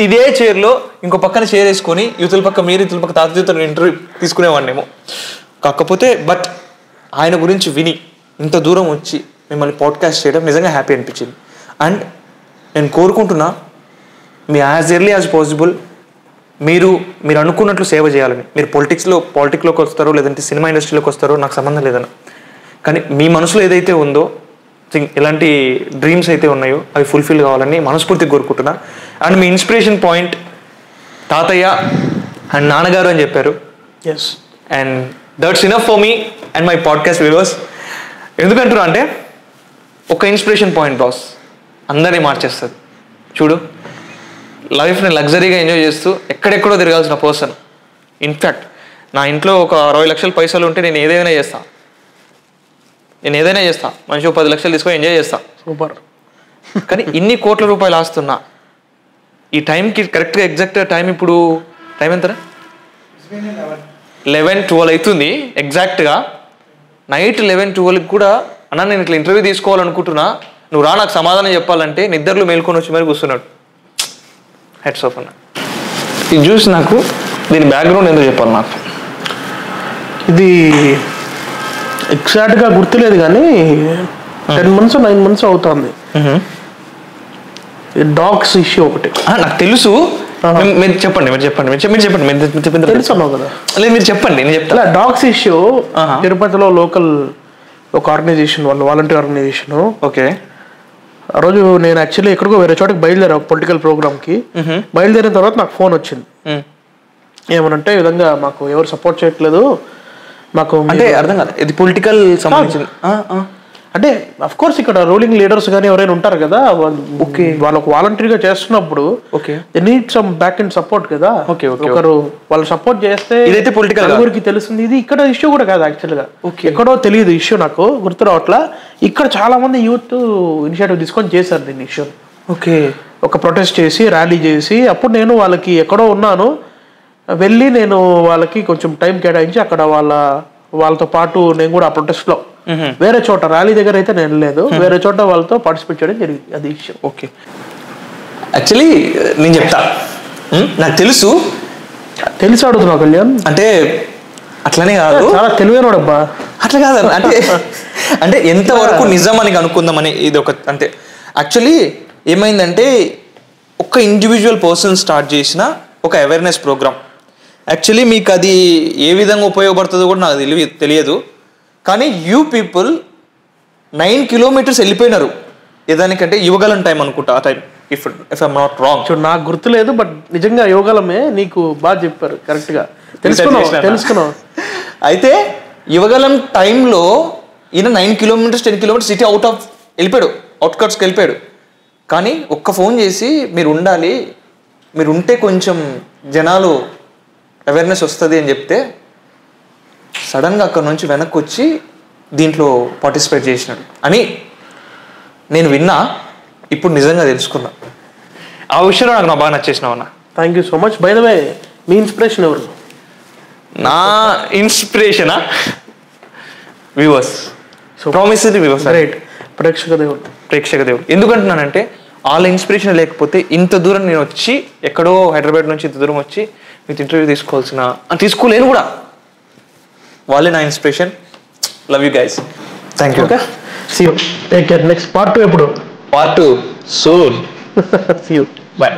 ఇదే చైర్లో ఇంకో పక్కన చైర్ వేసుకొని యువతల పక్క మీరు, ఇతల పక్క తాతయ్యతో ఇంటర్వ్యూ తీసుకునేవాడినేమో. కాకపోతే బట్ ఆయన గురించి విని ఇంత దూరం వచ్చి మిమ్మల్ని పాడ్కాస్ట్ చేయడం నిజంగా హ్యాపీ అనిపించింది. అండ్ నేను కోరుకుంటున్నా me as early as possible మీరు అనుకున్నట్లు సేవ చేయాలని. మీరు పాలిటిక్లోకి వస్తారో లేదంటే సినిమా ఇండస్ట్రీలోకి వస్తారో నాకు సంబంధం లేదన్న, కానీ మీ మనసులో ఏదైతే ఉందో ఎలాంటి డ్రీమ్స్ అయితే ఉన్నాయో అవి ఫుల్ఫిల్ కావాలని మనస్ఫూర్తిగా కోరుకుంటున్నా. అండ్ మీ ఇన్స్పిరేషన్ పాయింట్ తాతయ్య అండ్ నాన్నగారు అని చెప్పారు. Yes, and that's enough for me and my podcast viewers. ఎందుకంటున్నా అంటే ఒక ఇన్స్పిరేషన్ పాయింట్ బాస్ అందరినీ మార్చేస్తుంది. చూడు, లైఫ్ని లగ్జరీగా ఎంజాయ్ చేస్తూ ఎక్కడెక్కడో తిరగాల్సిన పర్సన్. ఇన్ఫ్యాక్ట్ నా ఇంట్లో ఒక 60 లక్షల పైసలు ఉంటే నేను ఏదైనా చేస్తా. మనిషి 10 లక్షలు తీసుకొని ఎంజాయ్ చేస్తా. సూపర్. కానీ ఇన్ని కోట్ల రూపాయలు ఆస్తున్నా ఈ టైంకి కరెక్ట్గా ఎగ్జాక్ట్ టైం, ఇప్పుడు టైం ఎంతరా? 11-12 అవుతుంది ఎగ్జాక్ట్గా. నైట్ 11-12కి కూడా అన్న నేను ఇట్లా ఇంటర్వ్యూ తీసుకోవాలనుకుంటున్నా, నువ్వు రా నాకు సమాధానం చెప్పాలంటే నిద్రలో మేల్కొని వచ్చి మరి కూర్చున్నాడు. హెడ్స్ ఆఫ్ అన్న. ఇది చూసి నాకు దీని బ్యాక్గ్రౌండ్ ఎందుకు చెప్పాలి నాకు. ఇది ఎగ్జాక్ట్గా గుర్తులేదు కానీ 10 months 9 months అవుతుంది. డాగ్స్ ఇష్యూ ఒకటి నాకు తెలుసు. మీరు చెప్పండి తెలుసు అన్నావు కదా. లేదు మీరు చెప్పండి, నేను చెప్తాను. డాగ్స్ ఇష్యూ తిరుపతిలో లోకల్ ఒక ఆర్గనైజేషన్, వాళ్ళు వాలంటీర్ ఆర్గనైజేషన్. ఓకే. ఆ రోజు నేను యాక్చువల్లీ ఎక్కడికో వేరే చోటకి బయలుదేరా పొలిటికల్ ప్రోగ్రామ్కి. బయలుదేరిన తర్వాత నాకు ఫోన్ వచ్చింది. ఏమనంటే ఈ విధంగా మాకు ఎవరు సపోర్ట్ చేయట్లేదు, మాకు అంటే అర్థం కాదు ఇది పొలిటికల్ సంబంధించింది. అంటే అఫ్ కోర్స్ ఇక్కడ రూలింగ్ లీడర్స్ కానీ ఎవరైనా ఉంటారు కదా, ఓకే, వాళ్ళకు వాలంటరీగా చేస్తున్నప్పుడు okay they need some back and support కదా. ఓకే ఓకే ఒకరు వాళ్ళు సపోర్ట్ చేస్తే ఇదైతే పొలిటికల్ నలుగురికి తెలుస్తుంది. ఇది ఇక్కడ ఇష్యూ కూడా కాదు యాక్చువల్గా, ఎక్కడో తెలియదు ఇష్యూ, నాకు గుర్తు రావట్లా. ఇక్కడ చాలా మంది యూత్ ఇనిషియేటివ్ తీసుకొని చేశారు దీన్ని ఇష్యూ. ఓకే, ఒక ప్రొటెస్ట్ చేసి ర్యాలీ చేసి, అప్పుడు నేను వాళ్ళకి ఎక్కడో ఉన్నాను, వెళ్ళి నేను వాళ్ళకి కొంచెం టైం కేటాయించి అక్కడ వాళ్ళతో పాటు నేను కూడా ఆ ప్రొటెస్ట్లో వేరే చోట ర్యాలీ దగ్గర అయితే నేను లేదు, వేరే చోట వాళ్ళతో పార్టిసిపేట్ చేయడం జరిగింది. అది ఇష్యూ. ఓకే, యాక్చువల్లీ నేను చెప్తా, నాకు తెలిసి అడుగుతున్నావు కళ్యాణ్. అంటే అట్లనే కాదు, చాలా తెలివైనడు అబ్బా. అట్లా కాదు, అంటే ఎంతవరకు నిజం అని అనుకుందామని ఇది ఒక, అంటే యాక్చువల్లీ ఏమైందంటే ఒక ఇండివిజువల్ పర్సన్ స్టార్ట్ చేసిన ఒక అవేర్నెస్ ప్రోగ్రామ్. యాక్చువల్లీ మీకు అది ఏ విధంగా ఉపయోగపడుతుందో కూడా నాకు తెలియదు, కానీ యూ పీపుల్ 9 kilometers వెళ్ళిపోయినారు. ఏదానికంటే యువగలం టైం అనుకుంటా ఆ time, if I'm not wrong. చూడు, నాకు గుర్తులేదు, బట్ నిజంగా యువగలమే నీకు బాగా చెప్పారు, కరెక్ట్గా తెలుసుకున్నావు. అయితే యువగలం టైంలో ఈయన 9 kilometers 10 kilometers సిటీ అవుట్కట్స్కి వెళ్ళిపోయాడు. కానీ ఒక్క ఫోన్ చేసి మీరు ఉండాలి, మీరు ఉంటే కొంచెం జనాలు అవేర్నెస్ వస్తుంది అని చెప్తే సడన్గా అక్కడ నుంచి వెనక్కి వచ్చి దీంట్లో పార్టిసిపేట్ చేసినాడు అని నేను విన్నా. ఇప్పుడు నిజంగా తెలుసుకున్నా. ఆ విషయంలో నాకు బాగా నచ్చేసినావు అన్న. Thank you so much. By the way, me inspiration ఎవరు? నా ఇన్స్పిరేషనా వ్యూవర్స్, ప్రామిస్ వ్యూవర్స్. రైట్, ప్రేక్షక దేవుడు. ఎందుకంటున్నానంటే వాళ్ళ ఇన్స్పిరేషన్ లేకపోతే ఇంత దూరం నేను వచ్చి, ఎక్కడో హైదరాబాద్ నుంచి ఇంత దూరం వచ్చి మీకు ఇంటర్వ్యూ తీసుకోలేను కూడా. వాళ్ళే నా inspiration. Love you guys. Thank you. Okay, see you. Take care. Next part 2 ఎప్పుడు? Part 2 soon. See you. Bye.